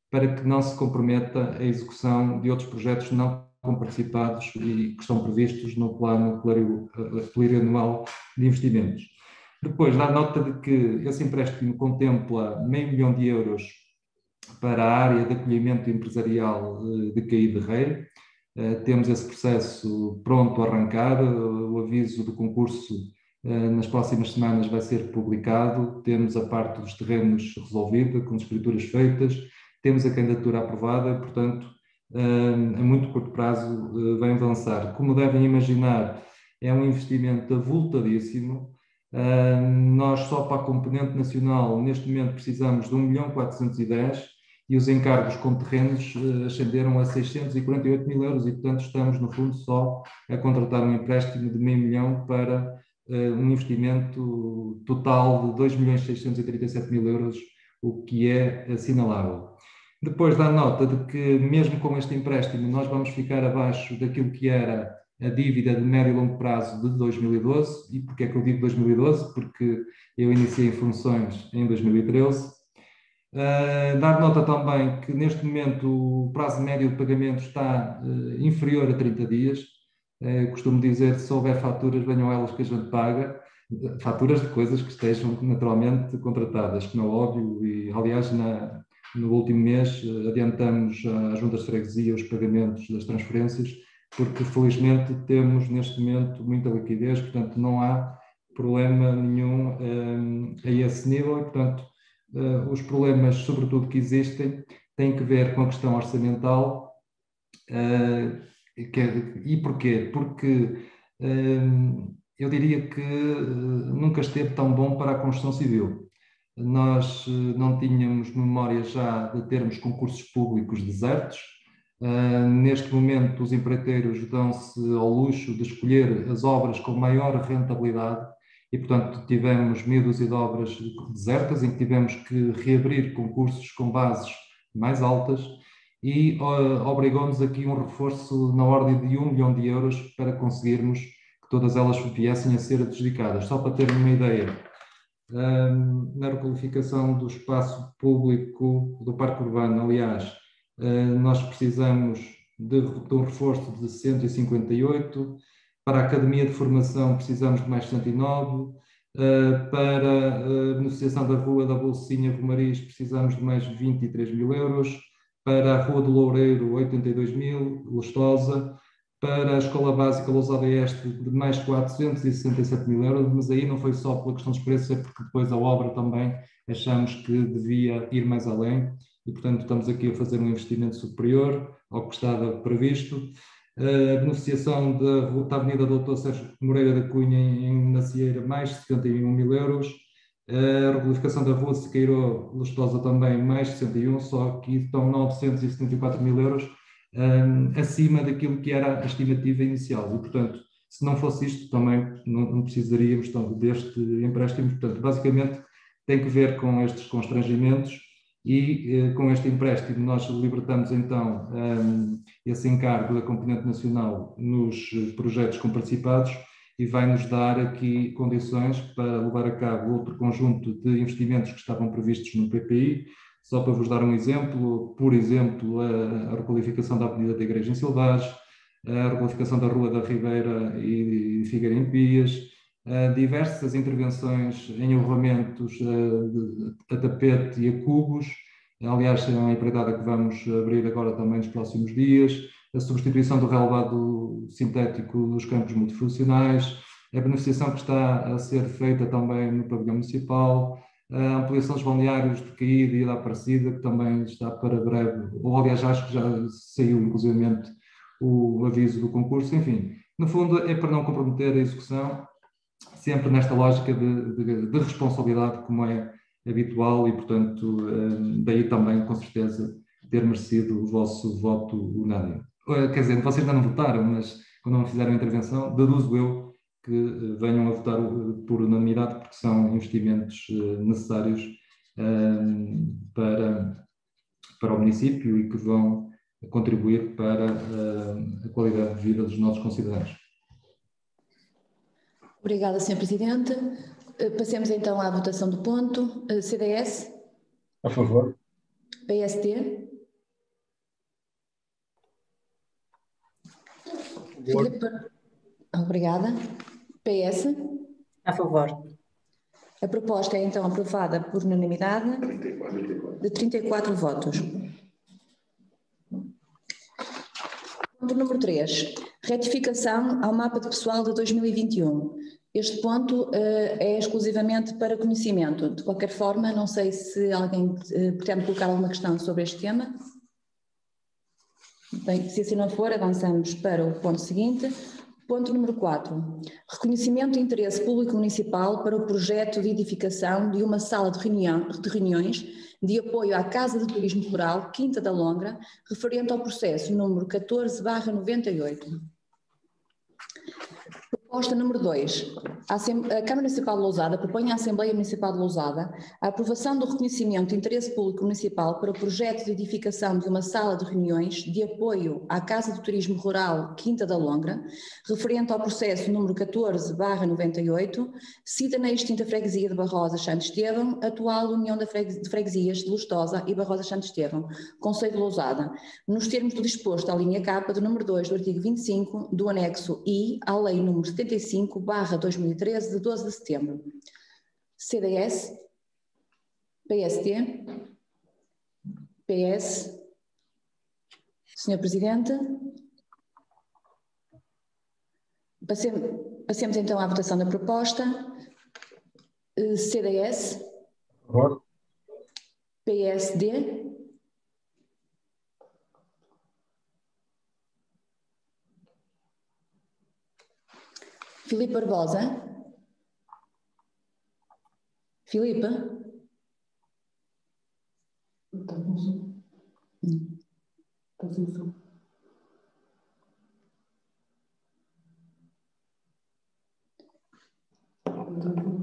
para que não se comprometa a execução de outros projetos não comparticipados e que estão previstos no plano plurianual de investimentos. Depois, dá nota de que esse empréstimo contempla €500 mil para a área de acolhimento empresarial de Caí de Rei. Temos esse processo pronto a arrancar, o aviso do concurso nas próximas semanas vai ser publicado, temos a parte dos terrenos resolvida, com escrituras feitas, temos a candidatura aprovada, portanto, a muito curto prazo vai avançar. Como devem imaginar, é um investimento avultadíssimo. Nós só para a componente nacional, neste momento, precisamos de 1.410.000 e os encargos com terrenos ascenderam a 648 mil euros e, portanto, estamos, no fundo, só a contratar um empréstimo de €500 mil para um investimento total de 2.637 mil euros, o que é assinalável. Depois dá nota de que, mesmo com este empréstimo, nós vamos ficar abaixo daquilo que era a dívida de médio e longo prazo de 2012. E porquê é que eu digo 2012? Porque eu iniciei funções em 2013. Dar nota também que, neste momento, o prazo médio de pagamento está inferior a 30 dias. Costumo dizer, se houver faturas, venham elas que a gente paga. Faturas de coisas que estejam naturalmente contratadas, como é óbvio, e aliás no último mês adiantamos às juntas de freguesia os pagamentos das transferências, porque felizmente temos neste momento muita liquidez, portanto não há problema nenhum a esse nível e, portanto, os problemas sobretudo que existem têm que ver com a questão orçamental. E porquê? Porque eu diria que nunca esteve tão bom para a construção civil. Nós não tínhamos memória já de termos concursos públicos desertos. Neste momento, os empreiteiros dão-se ao luxo de escolher as obras com maior rentabilidade e, portanto, tivemos meia dúzia de obras desertas em que tivemos que reabrir concursos com bases mais altas e obrigou-nos aqui um reforço na ordem de €1 milhão para conseguirmos que todas elas viessem a ser adjudicadas. Só para terem uma ideia, na requalificação do espaço público do Parque Urbano, aliás, nós precisamos de um reforço de 158, para a Academia de Formação precisamos de mais 109, para a beneficiação da Rua da Bolsinha Romariz precisamos de mais 23 mil euros, para a Rua do Loureiro 82 mil, Lustosa, para a Escola Básica Lousada Este de mais 467 mil euros, mas aí não foi só pela questão dos preços, é porque depois a obra também achamos que devia ir mais além e, portanto, estamos aqui a fazer um investimento superior ao que estava previsto. A beneficiação da Avenida Doutor Sérgio Moreira da Cunha em Nacieira, mais 71 mil euros. A requalificação da rua Sequeiro Lustosa também mais 61, só que estão 974 mil euros acima daquilo que era a estimativa inicial. E, portanto, se não fosse isto, também não precisaríamos deste empréstimo. Portanto, basicamente, tem que ver com estes constrangimentos e com este empréstimo nós libertamos, então, esse encargo da componente nacional nos projetos comparticipados e vai-nos dar aqui condições para levar a cabo outro conjunto de investimentos que estavam previstos no PPI. Só para vos dar um exemplo, por exemplo, a requalificação da Avenida da Igreja em Silvagem, a requalificação da Rua da Ribeira e Figueira em Pias, diversas intervenções em elevamentos a tapete e a cubos, aliás, é uma empreitada que vamos abrir agora também nos próximos dias, a substituição do relevado sintético dos campos multifuncionais, a beneficiação que está a ser feita também no pavilhão municipal, a ampliação dos balneários de Caída e da Aparecida, que também está para breve, ou aliás acho que já saiu inclusivamente o aviso do concurso. Enfim, no fundo é para não comprometer a execução, sempre nesta lógica de responsabilidade, como é habitual, e portanto daí também com certeza ter merecido o vosso voto unânime. Quer dizer, vocês ainda não votaram, mas quando não fizeram a intervenção, deduzo eu que venham a votar por unanimidade, porque são investimentos necessários para o município e que vão contribuir para a qualidade de vida dos nossos concidadãos. Obrigada, Sr. Presidente. Passemos então à votação do ponto. CDS? A favor. PSD? Obrigada. PS? A favor. A proposta é então aprovada por unanimidade de 34 votos. Ponto número 3. Retificação ao mapa de pessoal de 2021. Este ponto é exclusivamente para conhecimento. De qualquer forma, não sei se alguém pretende colocar alguma questão sobre este tema. Bem, se assim não for, avançamos para o ponto seguinte. Ponto número 4. Reconhecimento de interesse público municipal para o projeto de edificação de uma sala de reuniões de apoio à Casa de Turismo Rural Quinta da Longra, referente ao processo número 14/98. Proposta número 2. A Câmara Municipal de Lousada propõe à Assembleia Municipal de Lousada a aprovação do reconhecimento de interesse público municipal para o projeto de edificação de uma sala de reuniões de apoio à Casa de Turismo Rural Quinta da Longra, referente ao processo número 14/98, cida na extinta freguesia de Barrosa Santo Estevão, atual União de Freguesias de Lustosa e Barrosa Santo Estevão, Concelho de Lousada, nos termos do disposto à linha K do número 2 do artigo 25 do anexo I à Lei número 75/2013 de 12 de setembro. CDS, PSD, PS. Senhor Presidente, passemos então à votação da proposta. CDS, favor. PSD, Filipe Barbosa. Filipe? Está com som. Está sem som.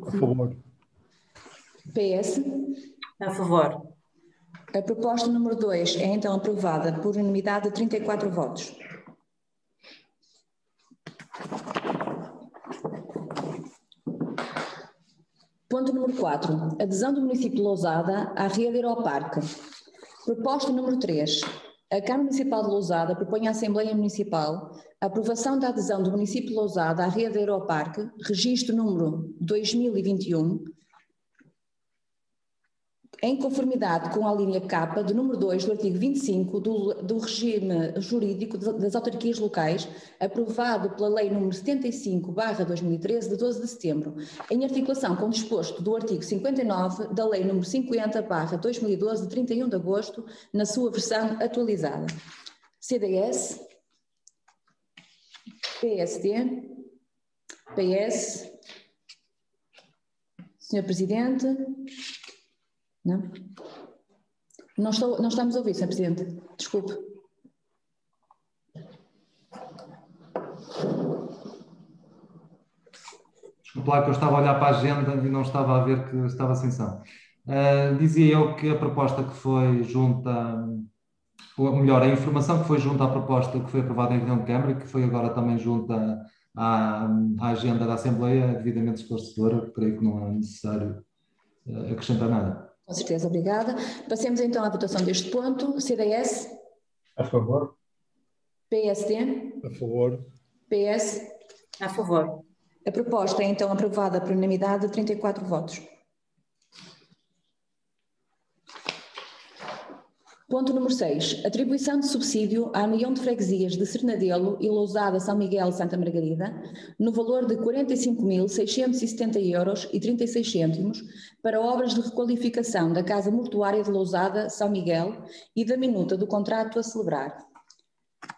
A favor. PS? A favor. A proposta número 2 é então aprovada por unanimidade de 34 votos. Ponto número 4. Adesão do município de Lousada à rede Aeroparque. Proposta número 3. A Câmara Municipal de Lousada propõe à Assembleia Municipal a aprovação da adesão do município de Lousada à rede Aeroparque, registro número 2021, em conformidade com a linha K do número 2 do artigo 25 do regime jurídico das autarquias locais, aprovado pela Lei número 75/2013 de 12 de setembro, em articulação com o disposto do artigo 59 da Lei número 50/2012 de 31 de agosto, na sua versão atualizada. CDS, PSD, PS. Senhor Presidente? Não? Não estamos a ouvir, Senhor Presidente. Desculpe. Desculpe lá que eu estava a olhar para a agenda e não estava a ver que estava sem som. Dizia eu que a proposta que foi junta, ou melhor, a informação que foi junto à proposta que foi aprovada em reunião de Câmara e que foi agora também junta à agenda da Assembleia é devidamente esclarecedora, creio que não é necessário acrescentar nada. Com certeza, obrigada. Passemos então à votação deste ponto. CDS? A favor. PSD? A favor. PS? A favor. A proposta é então aprovada por unanimidade de 34 votos. Ponto número 6. Atribuição de subsídio à União de Freguesias de Sernadelo e Lousada São Miguel Santa Margarida, no valor de 45.670,36 € para obras de requalificação da Casa Mortuária de Lousada São Miguel e da minuta do contrato a celebrar.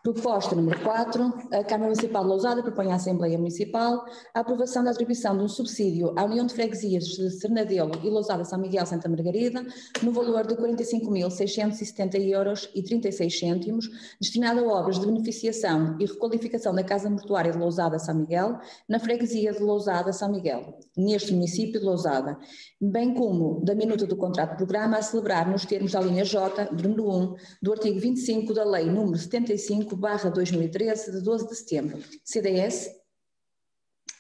Proposta número 4. A Câmara Municipal de Lousada propõe à Assembleia Municipal a aprovação da atribuição de um subsídio à União de Freguesias de Sernadelo e Lousada São Miguel Santa Margarida, no valor de 45.670,36 €, destinado a obras de beneficiação e requalificação da Casa Mortuária de Lousada São Miguel, na freguesia de Lousada São Miguel, neste município de Lousada, bem como da minuta do contrato de programa a celebrar nos termos da linha J, do número 1, do artigo 25 da Lei número 75/2013, de 12 de setembro. CDS?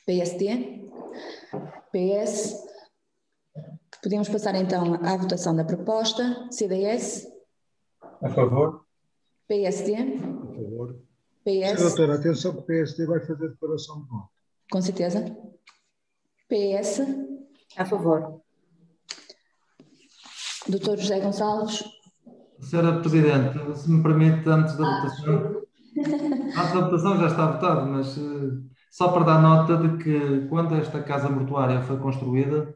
PSD? PS? Podemos passar então à votação da proposta. CDS? A favor. PSD? A favor. PS? Doutora, atenção que o PSD vai fazer declaração de voto. Com certeza. PS? A favor. Doutor José Gonçalves? Senhora Presidente, se me permite, antes da votação já está votado, mas só para dar nota de que quando esta casa mortuária foi construída,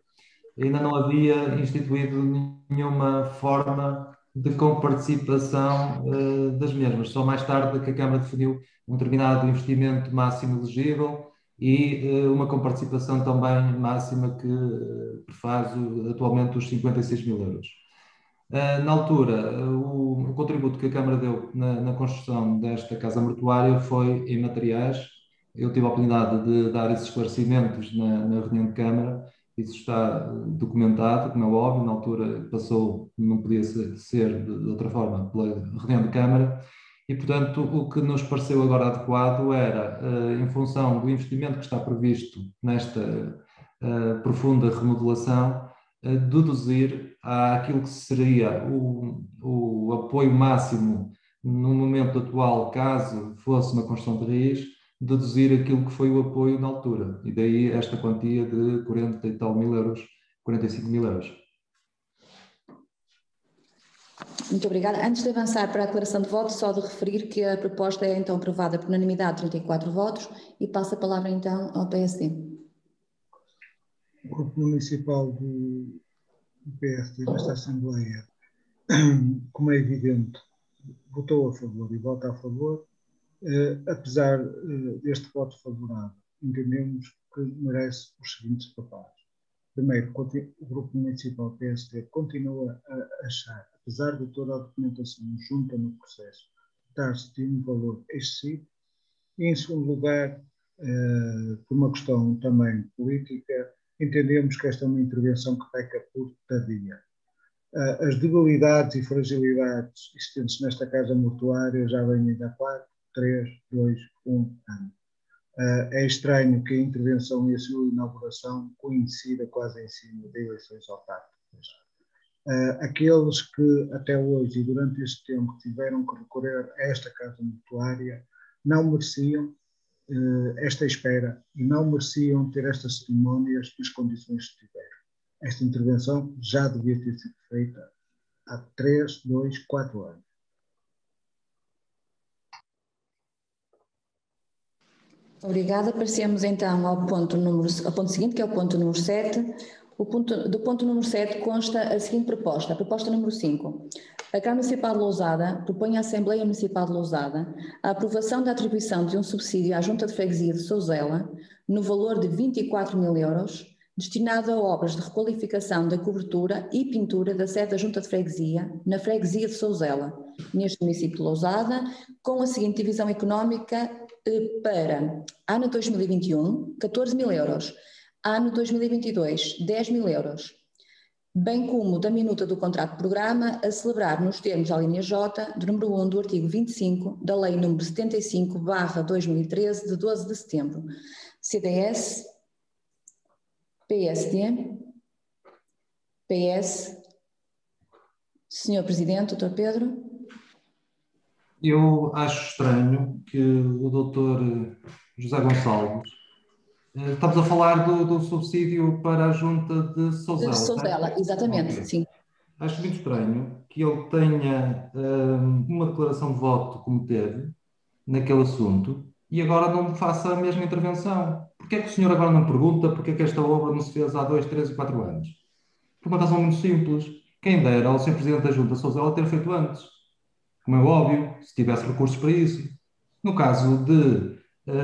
ainda não havia instituído nenhuma forma de comparticipação das mesmas. Só mais tarde que a Câmara definiu um determinado investimento máximo elegível e uma comparticipação também máxima que prefaz atualmente os 56.000 €. Na altura, o contributo que a Câmara deu na construção desta casa mortuária foi em materiais. Eu tive a oportunidade de dar esses esclarecimentos na reunião de Câmara. Isso está documentado, como é óbvio, na altura passou, não podia ser de outra forma, pela reunião de Câmara. E, portanto, o que nos pareceu agora adequado era, em função do investimento que está previsto nesta profunda remodelação, deduzir àquilo que seria o apoio máximo no momento atual, caso fosse uma construção de raiz, deduzir aquilo que foi o apoio na altura. E daí esta quantia de 40 e tal mil euros, 45.000 €. Muito obrigada. Antes de avançar para a declaração de voto, só de referir que a proposta é então aprovada por unanimidade de 34 votos e passo a palavra então ao PSD. O Grupo Municipal do PSD nesta Assembleia, como é evidente, votou a favor e vota a favor. Apesar deste voto favorável, entendemos que merece os seguintes papéis. Primeiro, o Grupo Municipal PSD continua a achar, apesar de toda a documentação junta no processo, tratar-se de um valor excessivo. E, em segundo lugar, por uma questão também política, entendemos que esta é uma intervenção que peca por tardia. As debilidades e fragilidades existentes nesta casa mortuária já vêm há 4, 3, 2, 1 ano. É estranho que a intervenção e a sua inauguração coincida quase em cima de eleições autárquicas. Aqueles que até hoje e durante este tempo tiveram que recorrer a esta casa mortuária não mereciam esta espera e não mereciam ter estas cerimónias nas condições que tiveram. Esta intervenção já devia ter sido feita há 3, 2, 4 anos. Obrigada. Passemos então ao ponto seguinte, que é o ponto número 7. Do ponto número 7 consta a seguinte proposta. A proposta número 5. A Câmara Municipal de Lousada propõe à Assembleia Municipal de Lousada a aprovação da atribuição de um subsídio à Junta de Freguesia de Souzela no valor de 24.000 €, destinado a obras de requalificação da cobertura e pintura da sede da Junta de Freguesia, na freguesia de Souzela, neste município de Lousada, com a seguinte divisão económica para ano 2021, 14.000 euros, ano 2022, 10.000 euros, bem como da minuta do contrato de programa a celebrar nos termos da linha J do número 1 do artigo 25 da Lei número 75/2013 de 12 de setembro. CDS, PSD, PS. Senhor Presidente, Dr. Pedro. Eu acho estranho que o Dr. José Gonçalves, estamos a falar do subsídio para a Junta de Souzela. Souzela, exatamente, okay. Sim. Acho muito estranho que ele tenha uma declaração de voto como teve naquele assunto e agora não faça a mesma intervenção. Porquê é que o senhor agora não pergunta porque é que esta obra não se fez há 2, 3 e 4 anos? Por uma razão muito simples. Quem dera ao Sr. Presidente da Junta de Souzela ter feito antes. Como é óbvio, se tivesse recursos para isso. No caso de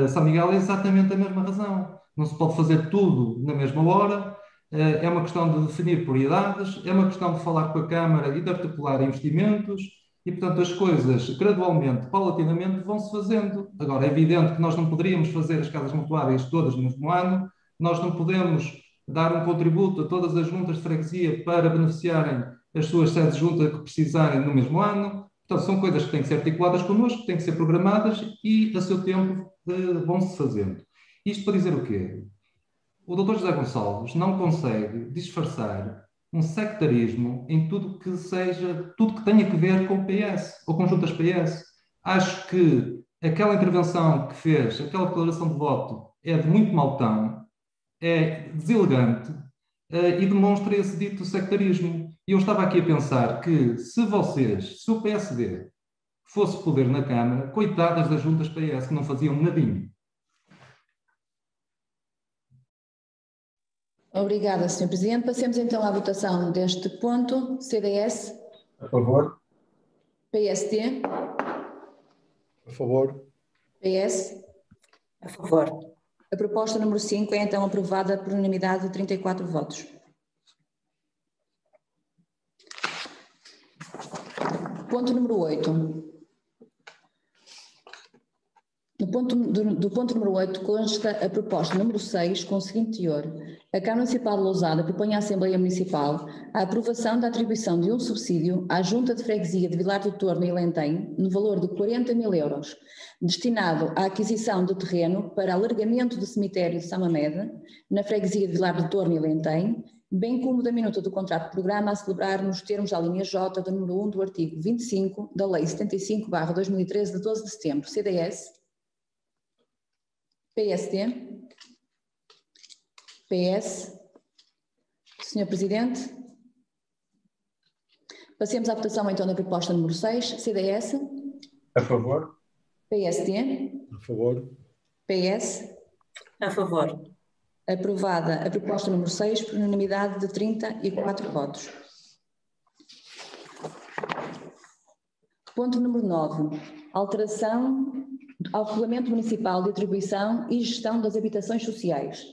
São Miguel é exatamente a mesma razão. Não se pode fazer tudo na mesma hora, é uma questão de definir prioridades, é uma questão de falar com a Câmara e de articular investimentos e, portanto, as coisas gradualmente, paulatinamente, vão-se fazendo. Agora, é evidente que nós não poderíamos fazer as casas mutuáveis todas no mesmo ano, nós não podemos dar um contributo a todas as juntas de freguesia para beneficiarem as suas sedes de junta que precisarem no mesmo ano. Portanto, são coisas que têm que ser articuladas connosco, que têm que ser programadas e, a seu tempo, vão-se fazendo. Isto para dizer o quê? O Dr. José Gonçalves não consegue disfarçar um sectarismo em tudo que seja, tudo que tenha que ver com o PS ou com juntas PS. Acho que aquela intervenção que fez, aquela declaração de voto, é de muito mau tom, é deselegante e demonstra esse dito sectarismo. E eu estava aqui a pensar que se o PSD fosse poder na Câmara, coitadas das juntas PS que não faziam nadinho. Obrigada, Sr. Presidente. Passemos então à votação deste ponto. CDS. A favor. PSD. A favor. PS. A favor. A proposta número 5 é então aprovada por unanimidade de 34 votos. Ponto número 8. Do ponto número 8 consta a proposta número 6 com o seguinte teor. A Câmara Municipal de Lousada propõe à Assembleia Municipal a aprovação da atribuição de um subsídio à Junta de Freguesia de Vilar do Torno e Lentém no valor de 40.000 euros, destinado à aquisição de terreno para alargamento do cemitério de São Mamede, na Freguesia de Vilar do Torno e Lentém, bem como da minuta do contrato de programa a celebrar nos termos da linha J do número 1 do artigo 25 da Lei 75/2013 de 12 de setembro. CDS. PSD. PS. Senhor Presidente. Passemos à votação então da proposta número 6. CDS. A favor. PSD. A favor. PS. A favor. Aprovada a proposta número 6 por unanimidade de 34 votos. Ponto número 9. Alteração ao Regulamento Municipal de Atribuição e Gestão das Habitações Sociais.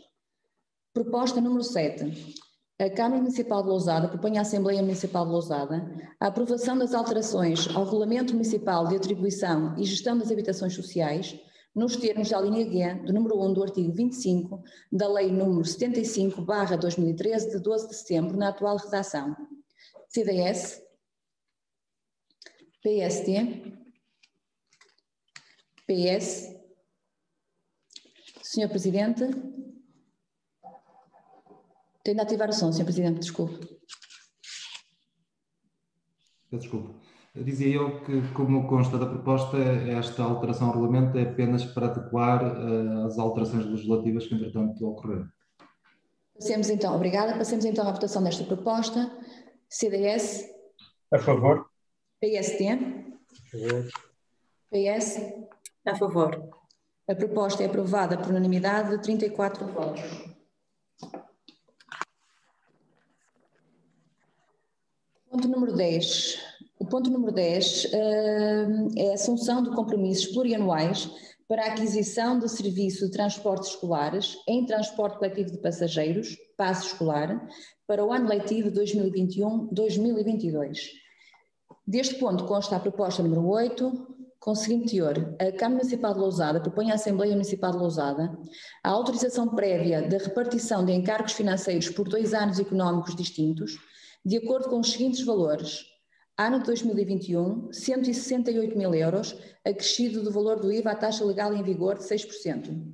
Proposta número 7. A Câmara Municipal de Lousada propõe à Assembleia Municipal de Lousada a aprovação das alterações ao Regulamento Municipal de Atribuição e Gestão das Habitações Sociais nos termos da linha G do número 1 do artigo 25 da Lei número 75/2013 de 12 de setembro na atual redação. CDS. PSD. PS. Senhor Presidente. Tenho de ativar o som, Senhor Presidente, desculpe. Desculpe. Dizia eu que, como consta da proposta, esta alteração ao regulamento é apenas para adequar as alterações legislativas que, entretanto, ocorreram. Passemos então, obrigada. Passemos então à votação desta proposta. CDS. A favor. PSD. A favor. PS. A favor. A proposta é aprovada por unanimidade de 34 votos. Ponto número 10. O ponto número 10 é a assunção de compromissos plurianuais para a aquisição de serviço de transportes escolares em transporte coletivo de passageiros, passe escolar, para o ano letivo 2021-2022. Deste ponto consta a proposta número 8, com o seguinte teor: a Câmara Municipal de Lousada propõe à Assembleia Municipal de Lousada a autorização prévia da repartição de encargos financeiros por 2 anos económicos distintos, de acordo com os seguintes valores. Ano de 2021, 168.000 euros, acrescido do valor do IVA à taxa legal em vigor de 6%.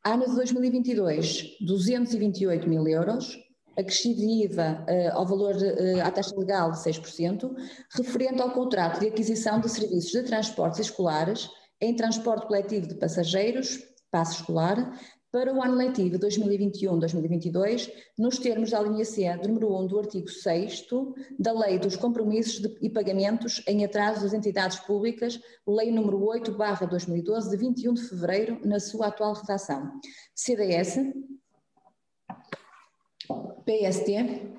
Ano de 2022, 228.000 euros, acrescido de IVA ao valor à taxa legal de 6%, referente ao contrato de aquisição de serviços de transportes escolares em transporte coletivo de passageiros, passe escolar, para o ano letivo 2021-2022, nos termos da alínea C do número 1 do artigo 6º da Lei dos Compromissos e Pagamentos em Atraso das Entidades Públicas, Lei número 8/2012, de 21 de fevereiro, na sua atual redação. CDS, PST,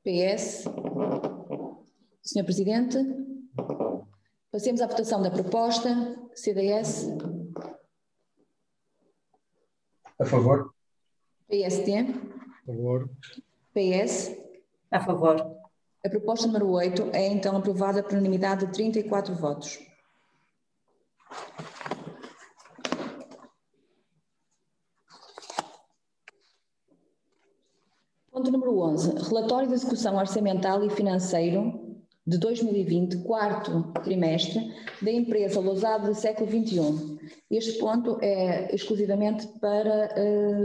PS. Senhor Presidente, passemos à votação da proposta. CDS. A favor. PST. A favor. PS. A favor. A proposta número 8 é então aprovada por unanimidade de 34 votos. Ponto número 11. Relatório de execução orçamental e financeiro de 2020, quarto trimestre, da empresa Lousada do século XXI. Este ponto é exclusivamente para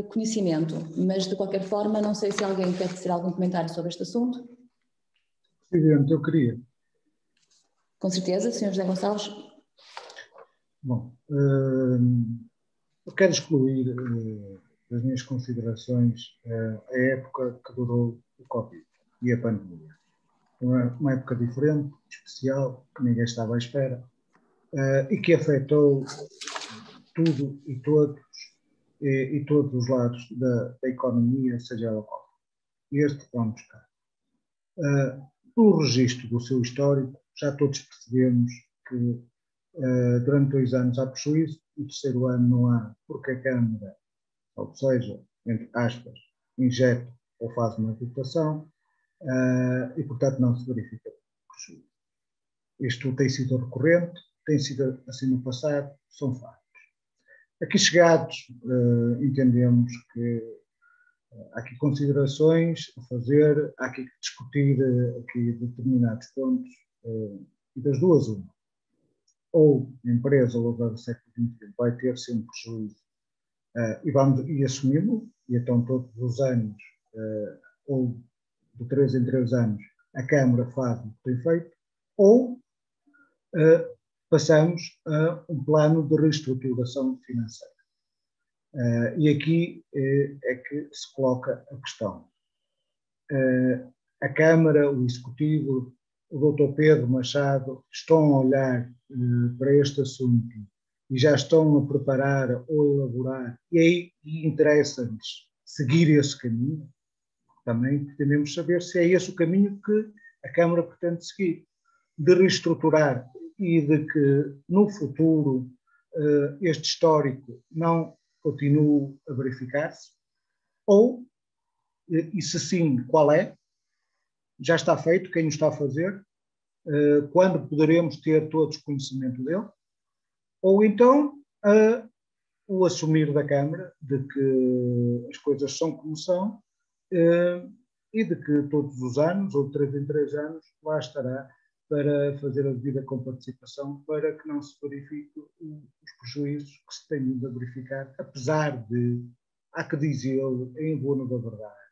conhecimento, mas de qualquer forma não sei se alguém quer fazer algum comentário sobre este assunto. Presidente, eu queria. Com certeza, Sr. José Gonçalves. Bom, eu quero excluir das minhas considerações a época que durou o Covid e a pandemia. Uma época diferente, especial, que ninguém estava à espera, e que afetou tudo e todos os lados da economia, seja ela qual. Este vamos buscar. Pelo registro do seu histórico, já todos percebemos que durante 2 anos há prejuízo, e o terceiro ano não há, porque a Câmara, ou seja, entre aspas, injeta ou faz uma dotação, e portanto não se verifica prejuízo. Isto tem sido recorrente, tem sido assim no passado, são factos. Aqui chegados, entendemos que há aqui considerações a fazer, há aqui que discutir aqui determinados pontos, e das duas uma. Ou a empresa Lousada do século XXI vai ter sempre prejuízo, e assumi-lo, e então todos os anos, ou de 3 em 3 anos, a Câmara faz o que tem feito, ou passamos a um plano de reestruturação financeira. E aqui é que se coloca a questão. A Câmara, o Executivo, o Dr. Pedro Machado estão a olhar para este assunto e já estão a preparar ou elaborar, e aí interessa-nos seguir esse caminho. Também pretendemos saber se é esse o caminho que a Câmara pretende seguir, de reestruturar e de que no futuro este histórico não continue a verificar-se, ou, e se sim, qual é? Já está feito, quem o está a fazer? Quando poderemos ter todos conhecimento dele? Ou então o assumir da Câmara de que as coisas são como são, e de que todos os anos, ou de 3 em 3 anos, lá estará para fazer a devida comparticipação para que não se verifiquem os prejuízos que se têm vindo a verificar, apesar de, há que dizê-lo, em abono da verdade,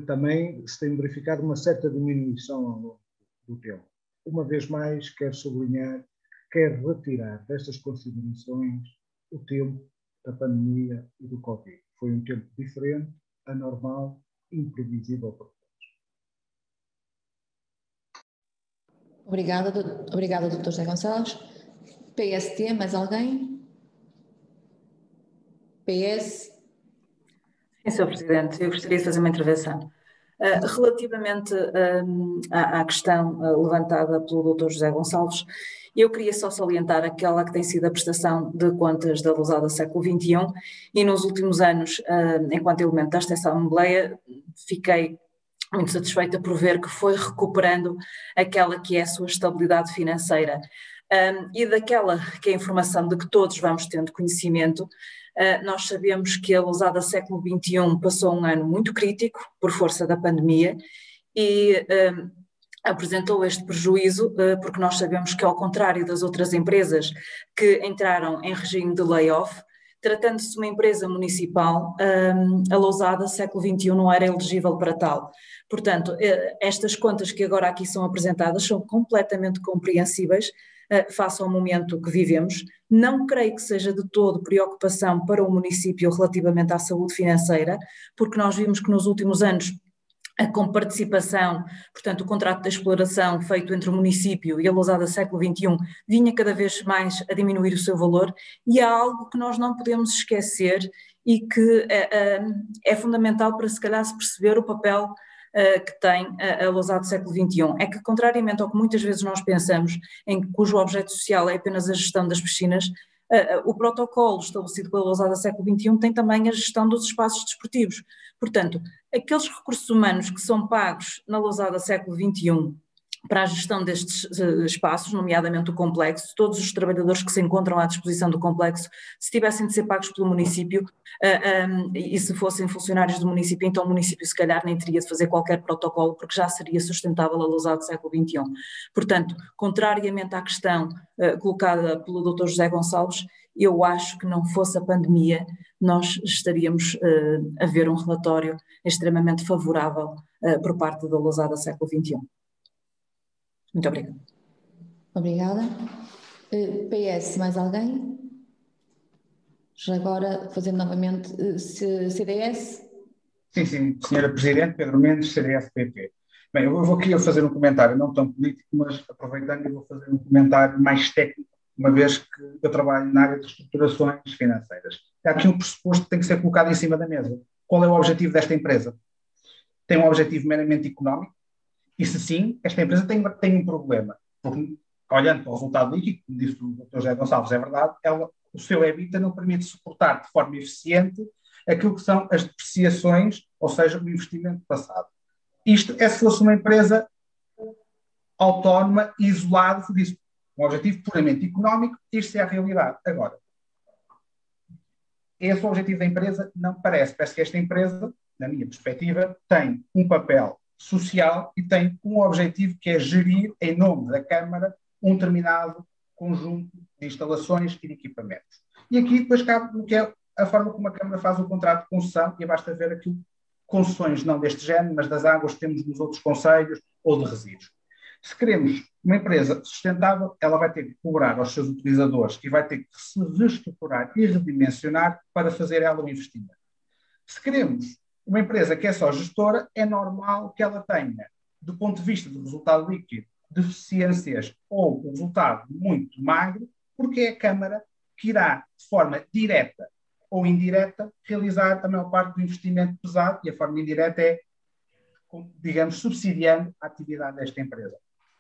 também se tem verificado uma certa diminuição ao longo do tempo. Uma vez mais, quero sublinhar, quero retirar destas considerações o tempo da pandemia e do Covid. Foi um tempo diferente, anormal, imprevisível para todos. Obrigada, Dr. José Gonçalves. PST, mais alguém? PS? Sim, Sr. Presidente, eu gostaria de fazer uma intervenção. Relativamente à questão levantada pelo Dr. José Gonçalves, Eu queria só salientar aquela que tem sido a prestação de contas da Lousada século XXI e nos últimos anos, enquanto elemento desta Assembleia, fiquei muito satisfeita por ver que foi recuperando aquela que é a sua estabilidade financeira. E daquela que é a informação de que todos vamos tendo conhecimento, nós sabemos que a Lousada século XXI passou um ano muito crítico por força da pandemia e apresentou este prejuízo porque nós sabemos que, ao contrário das outras empresas que entraram em regime de layoff, tratando-se de uma empresa municipal, a Lousada século XXI não era elegível para tal. Portanto, estas contas que agora aqui são apresentadas são completamente compreensíveis face ao momento que vivemos. Não creio que seja de todo preocupação para o município relativamente à saúde financeira, porque nós vimos que nos últimos anos a comparticipação, portanto o contrato de exploração feito entre o município e a Lousada século XXI vinha cada vez mais a diminuir o seu valor, e há algo que nós não podemos esquecer e que é fundamental para se calhar se perceber o papel que tem a Lousada século XXI, é que, contrariamente ao que muitas vezes nós pensamos, cujo objeto social é apenas a gestão das piscinas, o protocolo estabelecido pela Lousada século XXI tem também a gestão dos espaços desportivos. Portanto, aqueles recursos humanos que são pagos na Lousada século XXI para a gestão destes espaços, nomeadamente o complexo, todos os trabalhadores que se encontram à disposição do complexo, se tivessem de ser pagos pelo município e se fossem funcionários do município, então o município se calhar nem teria de fazer qualquer protocolo, porque já seria sustentável a Lousada século XXI. Portanto, contrariamente à questão colocada pelo Dr. José Gonçalves, eu acho que não fosse a pandemia, nós estaríamos a ver um relatório extremamente favorável por parte da Lousada século XXI. Muito obrigada. Obrigada. PS, mais alguém? Já agora, fazendo novamente CDS. Sim, Senhora Presidente, Pedro Mendes, CDS-PP. Bem, eu vou aqui fazer um comentário não tão político, mas aproveitando eu vou fazer um comentário mais técnico, uma vez que eu trabalho na área de reestruturações financeiras. Há aqui um pressuposto que tem que ser colocado em cima da mesa. Qual é o objetivo desta empresa? Tem um objetivo meramente económico? E se sim, esta empresa tem um problema. Porque, olhando para o resultado líquido, como disse o Dr. José Gonçalves, é verdade, o seu EBITDA não permite suportar de forma eficiente aquilo que são as depreciações, ou seja, o investimento passado. Isto é se fosse uma empresa autónoma, isolada, se disse, um objetivo puramente económico, isto é a realidade. Agora, esse é o objetivo da empresa? Não parece. Parece que esta empresa, na minha perspectiva, tem um papel social e tem um objetivo que é gerir, em nome da Câmara, um determinado conjunto de instalações e de equipamentos. E aqui depois cabe no que é a forma como a Câmara faz o contrato de concessão, e basta ver aquilo, concessões não deste género, mas das águas que temos nos outros concelhos ou de resíduos. Se queremos uma empresa sustentável, ela vai ter que cobrar aos seus utilizadores e vai ter que se reestruturar e redimensionar para fazer ela um investimento. Se queremos uma empresa que é só gestora, é normal que ela tenha, do ponto de vista do resultado líquido, deficiências ou um resultado muito magro, porque é a Câmara que irá, de forma direta ou indireta, realizar a maior parte do investimento pesado, e a forma indireta é, digamos, subsidiando a atividade desta empresa.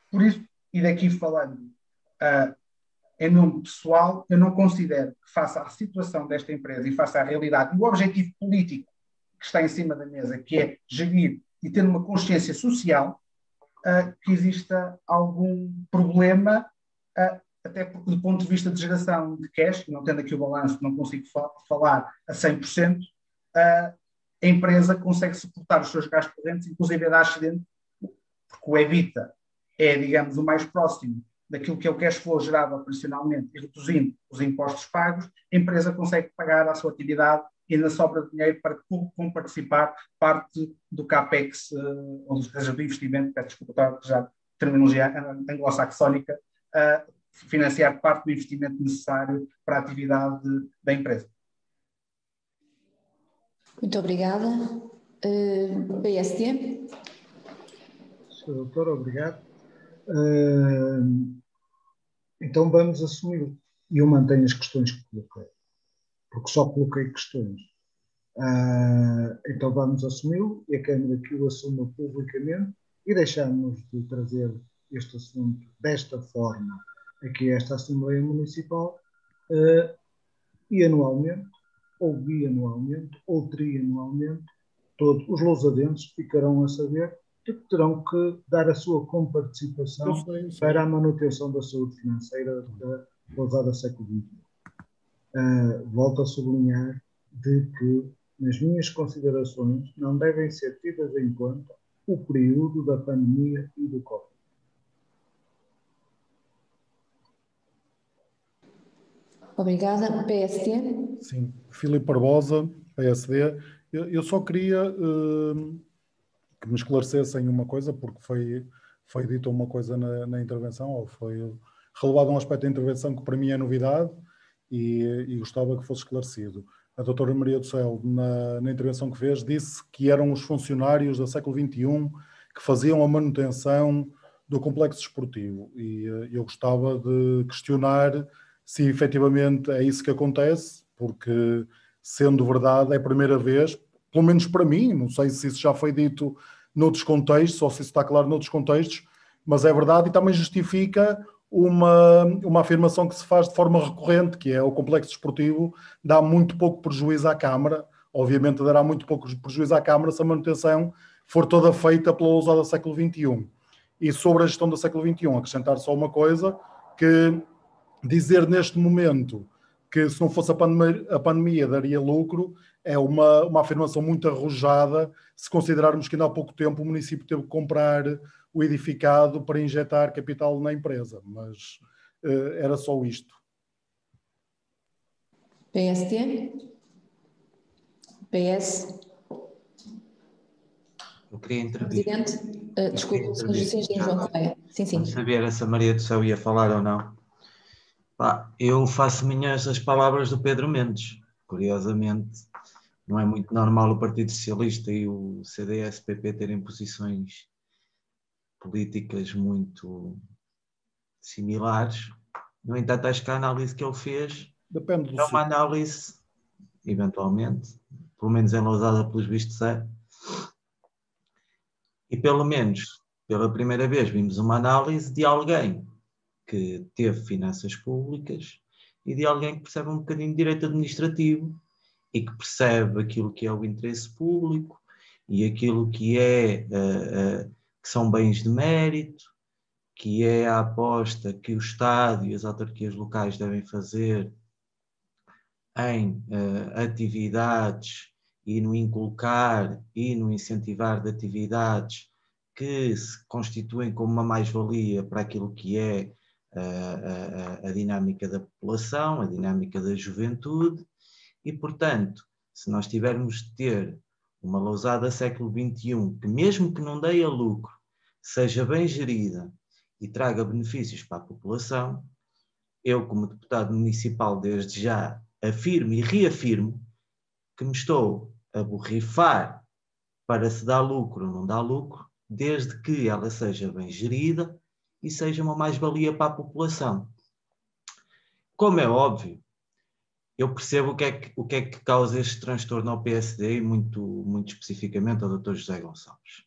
Por isso, e daqui falando em nome pessoal, eu não considero que, face à situação desta empresa e face à realidade e o objetivo político que está em cima da mesa, que é gerir e ter uma consciência social, que exista algum problema, até porque do ponto de vista de geração de cash, não tendo aqui o balanço, não consigo falar a 100%, a empresa consegue suportar os seus gastos correntes, inclusive a dar excedente, porque o EBITDA é, digamos, o mais próximo daquilo que é o cash flow gerado operacionalmente, e reduzindo os impostos pagos, a empresa consegue pagar a sua atividade e ainda sobra dinheiro para participar parte do CAPEX, ou seja, do investimento, peço desculpa, já terminologia anglo-saxónica, financiar parte do investimento necessário para a atividade da empresa. Muito obrigada. PST. Sr. Doutor, obrigado. Então vamos assumir. E eu mantenho as questões que coloquei, porque só coloquei questões. Então vamos assumi-lo e a Câmara que o assuma publicamente e deixamos de trazer este assunto desta forma aqui a esta Assembleia Municipal e anualmente, ou bianualmente, ou trianualmente, todos os lousadenses ficarão a saber que terão que dar a sua comparticipação para a manutenção da saúde financeira da lousada século XXI. Volto a sublinhar de que, nas minhas considerações, não devem ser tidas em conta o período da pandemia e do Covid. Obrigada. PSD? Sim. Filipe Barbosa, PSD. Eu só queria que me esclarecessem uma coisa, porque foi dita uma coisa na intervenção, ou foi relevado um aspecto da intervenção que para mim é novidade e gostava que fosse esclarecido. A doutora Maria do Céu, na intervenção que fez, disse que eram os funcionários do século XXI que faziam a manutenção do complexo desportivo. E eu gostava de questionar se efetivamente é isso que acontece, porque, sendo verdade, é a primeira vez, pelo menos para mim, não sei se isso já foi dito noutros contextos, ou se isso está claro noutros contextos, mas é verdade e também justifica uma afirmação que se faz de forma recorrente, que é o complexo desportivo dá muito pouco prejuízo à Câmara. Obviamente dará muito pouco prejuízo à Câmara se a manutenção for toda feita pela lousada século XXI. E sobre a gestão do século XXI, acrescentar só uma coisa, que dizer neste momento que se não fosse a pandemia daria lucro é uma afirmação muito arrojada, se considerarmos que ainda há pouco tempo o município teve que comprar o edificado para injetar capital na empresa, mas era só isto. PSD? PS? Eu queria intervir. Presidente, desculpe, Sr. João Correia. Sim. Não saber se a Maria do Céu ia falar ou não. Eu faço minhas as palavras do Pedro Mendes. Curiosamente, não é muito normal o Partido Socialista e o CDS-PP terem posições políticas muito similares. No entanto, acho que a análise que ele fez é uma análise, eventualmente, pelo menos enlosada pelos vistos é, e pelo menos, pela primeira vez, vimos uma análise de alguém que teve finanças públicas e de alguém que percebe um bocadinho de direito administrativo e que percebe aquilo que é o interesse público e aquilo que que são bens de mérito, que é a aposta que o Estado e as autarquias locais devem fazer em atividades e no inculcar e no incentivar de atividades que se constituem como uma mais-valia para aquilo que é a dinâmica da população, a dinâmica da juventude e, portanto, se nós tivermos de ter uma lousada século XXI que, mesmo que não dê a lucro, seja bem gerida e traga benefícios para a população, eu, como deputado municipal, desde já afirmo e reafirmo que me estou a borrifar para se dar lucro ou não dar lucro, desde que ela seja bem gerida e seja uma mais-valia para a população. Como é óbvio, eu percebo o que é que causa este transtorno ao PSD e muito especificamente ao Dr. José Gonçalves.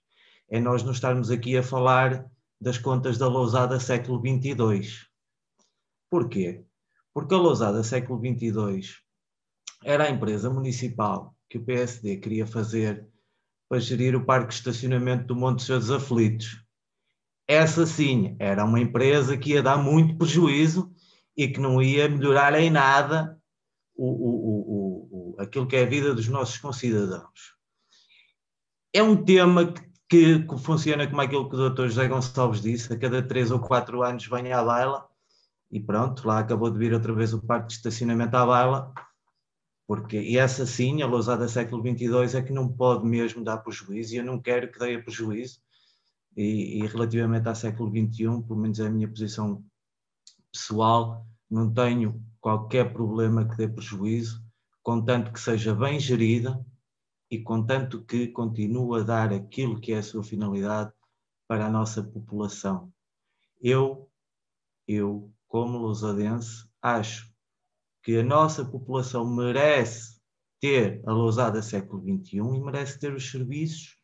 É nós não estarmos aqui a falar das contas da lousada século XXII. Porquê? Porque a lousada século XXII era a empresa municipal que o PSD queria fazer para gerir o parque de estacionamento do Monte dos Seus Aflitos. Essa sim, era uma empresa que ia dar muito prejuízo e que não ia melhorar em nada aquilo que é a vida dos nossos concidadãos. É um tema que funciona como aquilo que o Dr. José Gonçalves disse, a cada 3 ou 4 anos vem à baila e pronto, lá acabou de vir outra vez o parque de estacionamento à baila, e essa sim, a lousada século XXII é que não pode mesmo dar prejuízo e eu não quero que dê prejuízo e relativamente ao século XXI, pelo menos é a minha posição pessoal, não tenho qualquer problema que dê prejuízo, contanto que seja bem gerida e contanto que continue a dar aquilo que é a sua finalidade para a nossa população. Eu como lousadense, acho que a nossa população merece ter a lousada século XXI e merece ter os serviços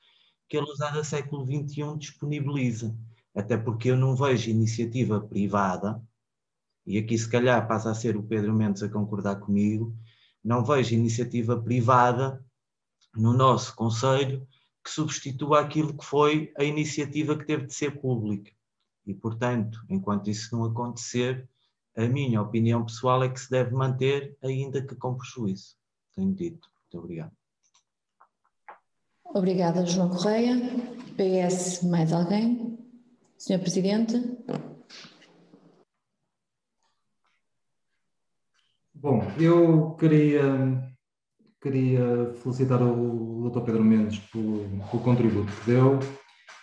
que a lousada século XXI disponibiliza. Até porque eu não vejo iniciativa privada e aqui se calhar passa a ser o Pedro Mendes a concordar comigo, não vejo iniciativa privada no nosso Conselho que substitua aquilo que foi a iniciativa que teve de ser pública. E, portanto, enquanto isso não acontecer, a minha opinião pessoal é que se deve manter, ainda que com prejuízo. Tenho dito. Muito obrigado. Obrigada, João Correia. PS, mais alguém? Senhor Presidente. Bom, eu queria felicitar o Dr. Pedro Mendes pelo contributo que deu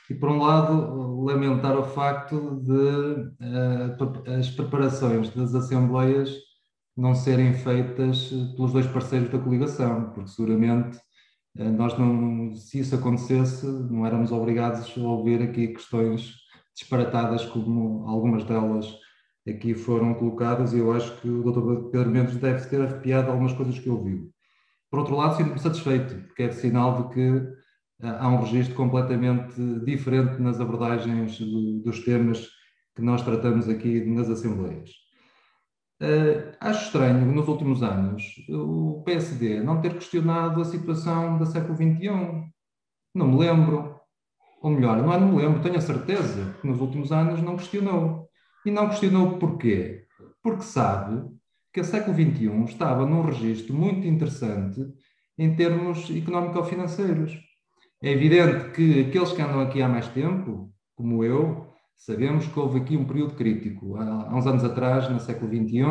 e, por um lado, lamentar o facto de as preparações das assembleias não serem feitas pelos dois parceiros da coligação, porque seguramente nós não, se isso acontecesse, não éramos obrigados a ouvir aqui questões disparatadas como algumas delas aqui foram colocadas, e eu acho que o Dr. Pedro Mendes deve ter arrepiado algumas coisas que ouviu. Por outro lado, sinto-me satisfeito, porque é sinal de que há um registro completamente diferente nas abordagens dos temas que nós tratamos aqui nas Assembleias. Acho estranho, nos últimos anos, o PSD não ter questionado a situação do século XXI. Não me lembro. Ou melhor, não me lembro, tenho a certeza que nos últimos anos não questionou. E não questionou porquê? Porque sabe que o século XXI estava num registro muito interessante em termos económico-financeiros. É evidente que aqueles que andam aqui há mais tempo, como eu, sabemos que houve aqui um período crítico, há uns anos atrás, no século XXI,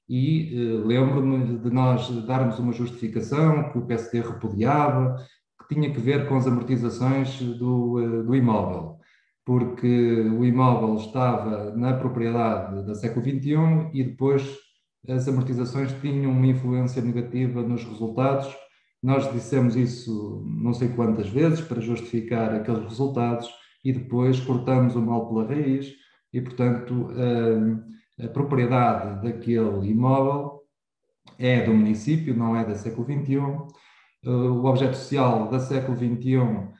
e lembro-me de nós darmos uma justificação que o PSD repudiava, que tinha que ver com as amortizações do imóvel, porque o imóvel estava na propriedade do século XXI e depois as amortizações tinham uma influência negativa nos resultados. Nós dissemos isso não sei quantas vezes para justificar aqueles resultados e depois cortamos o mal pela raiz e, portanto, a propriedade daquele imóvel é do município, não é da século XXI. O objeto social da século XXI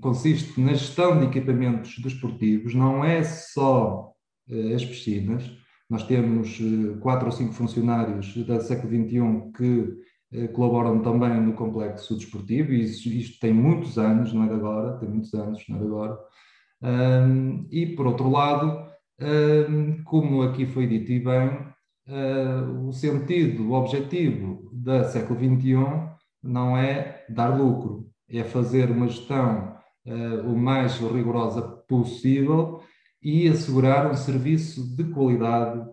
consiste na gestão de equipamentos desportivos, não é só as piscinas. Nós temos 4 ou 5 funcionários da século XXI que colaboram também no complexo desportivo, e isto tem muitos anos, não é de agora, tem muitos anos, não é de agora. E, por outro lado, como aqui foi dito e bem, o sentido, o objetivo da século XXI não é dar lucro, é fazer uma gestão o mais rigorosa possível e assegurar um serviço de qualidade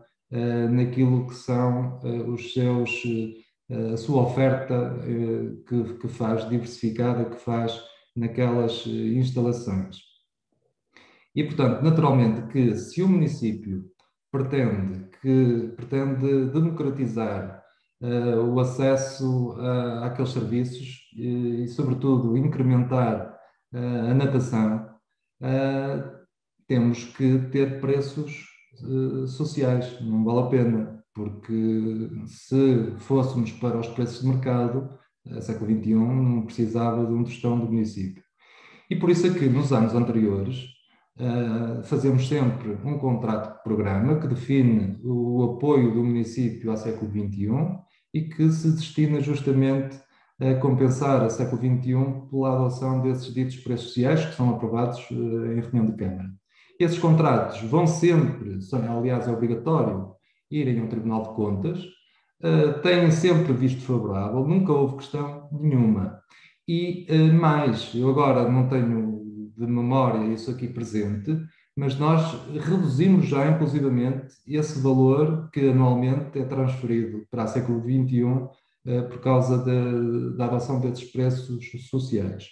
naquilo que são a sua oferta que faz diversificada, que faz naquelas instalações. E, portanto, naturalmente que se o município pretende democratizar o acesso àqueles serviços e, sobretudo, incrementar a natação, temos que ter preços sociais, não vale a pena, porque se fôssemos para os preços de mercado, século XXI não precisava de um tostão do município. E por isso é que nos anos anteriores fazemos sempre um contrato de programa que define o apoio do município ao século XXI e que se destina justamente a compensar a século XXI pela adoção desses ditos preços sociais que são aprovados em reunião de Câmara. Esses contratos vão sempre, aliás é obrigatório, irem ao Tribunal de Contas, têm sempre visto favorável, nunca houve questão nenhuma. E mais, eu agora não tenho de memória isso aqui presente, mas nós reduzimos já inclusivamente esse valor que anualmente é transferido para o século XXI por causa da adoção desses preços sociais.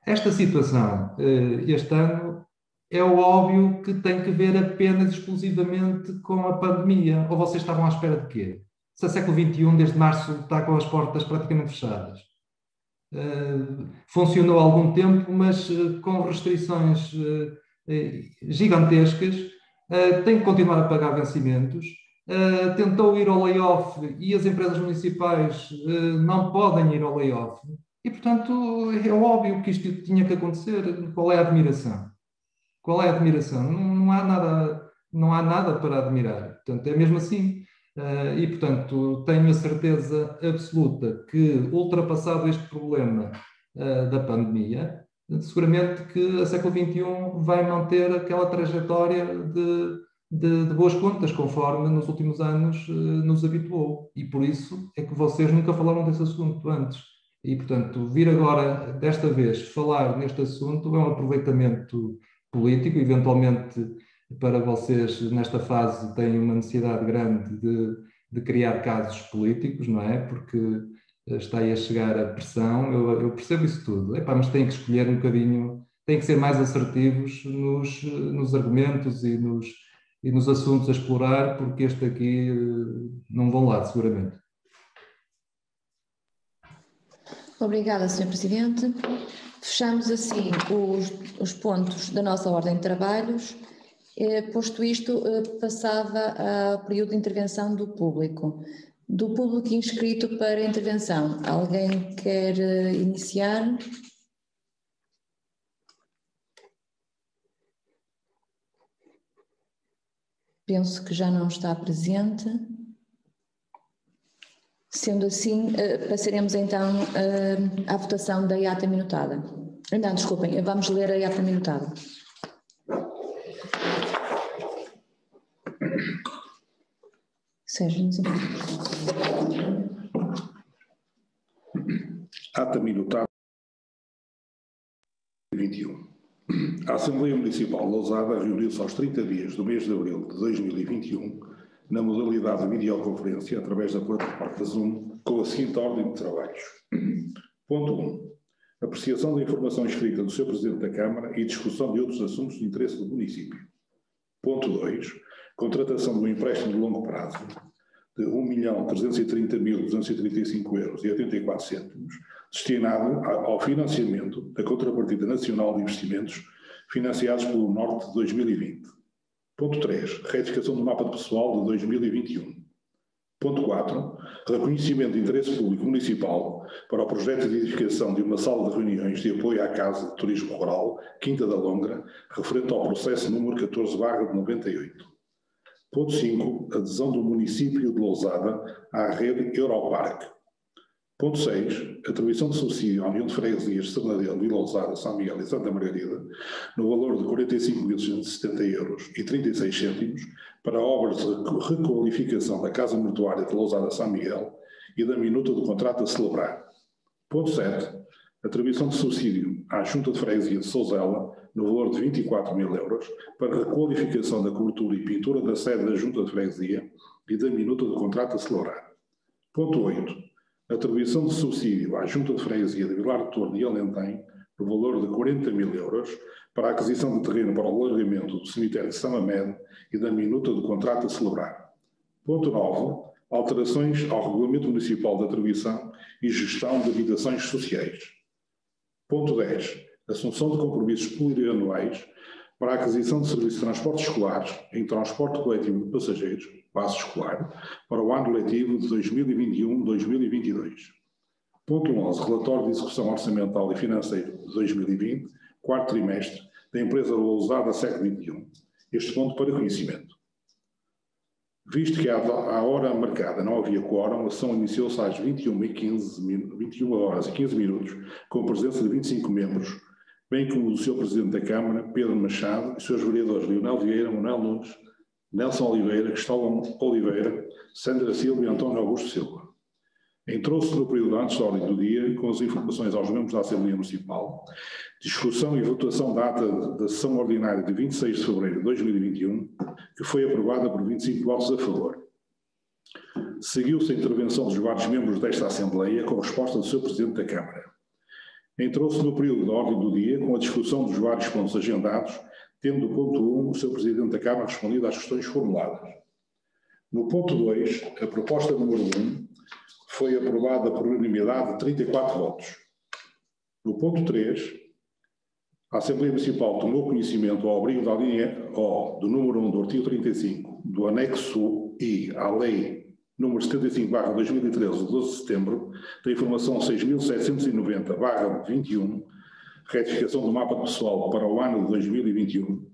Esta situação, este ano, é o óbvio que tem que ver apenas exclusivamente com a pandemia. Ou vocês estavam à espera de quê? Se o século XXI, desde março, está com as portas praticamente fechadas. Funcionou há algum tempo, mas com restrições gigantescas, tem que continuar a pagar vencimentos, tentou ir ao layoff e as empresas municipais não podem ir ao layoff. E, portanto, é óbvio que isto tinha que acontecer. Qual é a admiração? Qual é a admiração? Não há nada não há nada para admirar. Portanto, é mesmo assim. E, portanto, tenho a certeza absoluta que, ultrapassado este problema da pandemia, seguramente que a século XXI vai manter aquela trajetória de boas contas, conforme nos últimos anos nos habituou. E por isso é que vocês nunca falaram desse assunto antes. E, portanto, vir agora, desta vez, falar neste assunto é um aproveitamento político, eventualmente para vocês, nesta fase, têm uma necessidade grande de criar casos políticos, não é? Porque está aí a chegar a pressão, eu percebo isso tudo. Epá, mas têm que escolher um bocadinho, têm que ser mais assertivos nos argumentos e nos assuntos a explorar, porque este aqui não vão lá, seguramente. Obrigada, Sr. Presidente. Fechamos assim os pontos da nossa ordem de trabalhos. Posto isto, passava ao período de intervenção do público. Do público inscrito para intervenção, alguém quer iniciar? Penso que já não está presente. Sendo assim, passaremos então à votação da ata minutada. Não, desculpem, vamos ler a ata minutada. Sérgio, ata minutada 21. A Assembleia Municipal de Lousada reuniu-se aos 30 dias do mês de abril de 2021 na modalidade de videoconferência através da plataforma Zoom com a seguinte ordem de trabalhos. Ponto 1. Apreciação da informação escrita do Sr. Presidente da Câmara e discussão de outros assuntos de interesse do município. Ponto 2. Contratação de um empréstimo de longo prazo de 1.330.235,84 €, destinado ao financiamento da Contrapartida Nacional de Investimentos financiados pelo Norte de 2020. Ponto 3. Retificação do mapa de pessoal de 2021. Ponto 4. Reconhecimento de interesse público municipal para o projeto de edificação de uma sala de reuniões de apoio à Casa de Turismo Rural, Quinta da Longra, referente ao processo número 14/98. Ponto 5. Adesão do município de Lousada à rede Europarque. Ponto 6. Atribuição de subsídio à União de Freguesias de Sernadelo, Vila Lousada, São Miguel e Santa Margarida, no valor de 45.270,36 € para obras de requalificação da Casa Mortuária de Lousada, São Miguel e da minuta do contrato a celebrar. Ponto 7. Atribuição de subsídio à Junta de Freguesia de Souzela, no valor de 24.000 € para requalificação da cobertura e pintura da sede da Junta de Freguesia e da minuta do contrato a celebrar. Ponto 8. Atribuição de subsídio à Junta de Freguesia de Vilar de Torno e Alentém, no valor de 40.000 € para a aquisição de terreno para o alargamento do cemitério de São Mamed e da minuta do contrato a celebrar. Ponto 9. Alterações ao Regulamento Municipal de Atribuição e Gestão de Habitações Sociais. Ponto 10. Assunção de compromissos plurianuais para a aquisição de serviços de transporte escolares em transporte coletivo de passageiros, base escolar, para o ano letivo de 2021-2022. Ponto 11. Relatório de execução orçamental e financeiro de 2020, quarto trimestre, da empresa Lousada século XXI. Este ponto para conhecimento. Visto que à hora marcada não havia quórum, a sessão iniciou-se às 21h15, com a presença de 25 membros, bem como do Sr. Presidente da Câmara, Pedro Machado, e seus vereadores Leonel Vieira, Manuel Nunes, Nelson Oliveira, Cristóvão Oliveira, Sandra Silva e António Augusto Silva. Entrou-se no período antes da ordem do dia, com as informações aos membros da Assembleia Municipal, discussão e votação da ata da sessão ordinária de 26 de fevereiro de 2021, que foi aprovada por 25 votos a favor. Seguiu-se a intervenção dos vários membros desta Assembleia, com resposta do Sr. Presidente da Câmara. Entrou-se no período da ordem do dia, com a discussão dos vários pontos agendados, tendo no ponto 1 o Sr. Presidente da Câmara respondido às questões formuladas. No ponto 2, a proposta número 1 foi aprovada por unanimidade de 34 votos. No ponto 3, a Assembleia Municipal tomou conhecimento ao abrigo da linha O do número 1 do artigo 35 do anexo I à Lei número 75/2013, de 12 de setembro, da informação 6.790/21, retificação do mapa pessoal para o ano de 2021,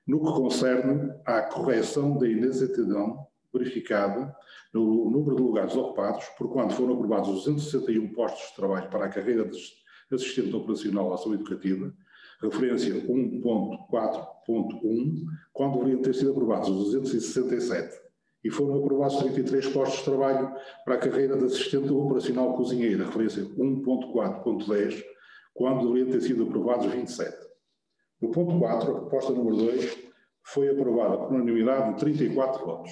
no que concerne à correção da inexatidão verificada no número de lugares ocupados, porquanto foram aprovados 261 postos de trabalho para a carreira de assistente operacional à ação educativa, referência 1.4.1, quando deveriam ter sido aprovados os 267, e foram aprovados 33 postos de trabalho para a carreira de assistente operacional cozinheira, referência 1.4.10, quando deveriam ter sido aprovados 27. No ponto 4, a proposta número 2 foi aprovada por unanimidade de 34 votos.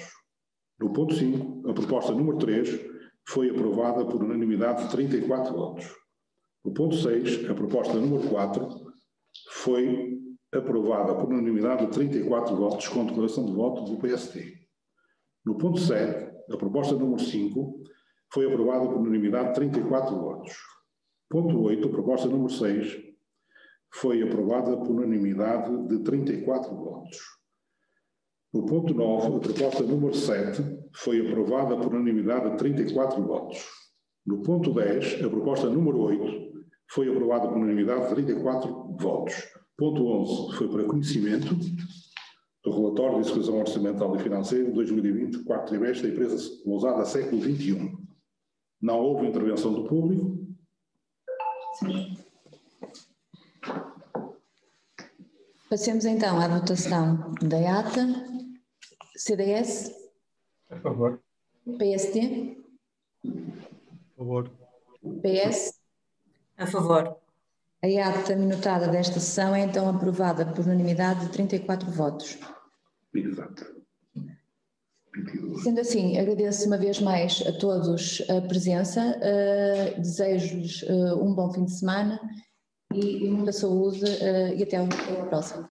No ponto 5, a proposta número 3 foi aprovada por unanimidade de 34 votos. No ponto 6, a proposta número 4 foi aprovada por unanimidade de 34 votos com declaração de voto do PST. No ponto 7, a proposta número 5 foi aprovada por unanimidade de 34 votos. Ponto 8, a proposta número 6 foi aprovada por unanimidade de 34 votos. No ponto 9, a proposta número 7 foi aprovada por unanimidade de 34 votos. No ponto 10, a proposta número 8 foi aprovada por unanimidade de 34 votos. Ponto 11 foi para conhecimento do relatório de execução orçamental e financeira de 2020, quarto trimestre da empresa Lousada século XXI. Não houve intervenção do público. Sim. Passemos então à votação da ata. CDS? A favor. PST? A favor. PS? A favor. A ata minutada desta sessão é então aprovada por unanimidade de 34 votos. Exato. Sendo assim, agradeço uma vez mais a todos a presença, desejo-lhes um bom fim de semana e muita saúde e até ao próximo.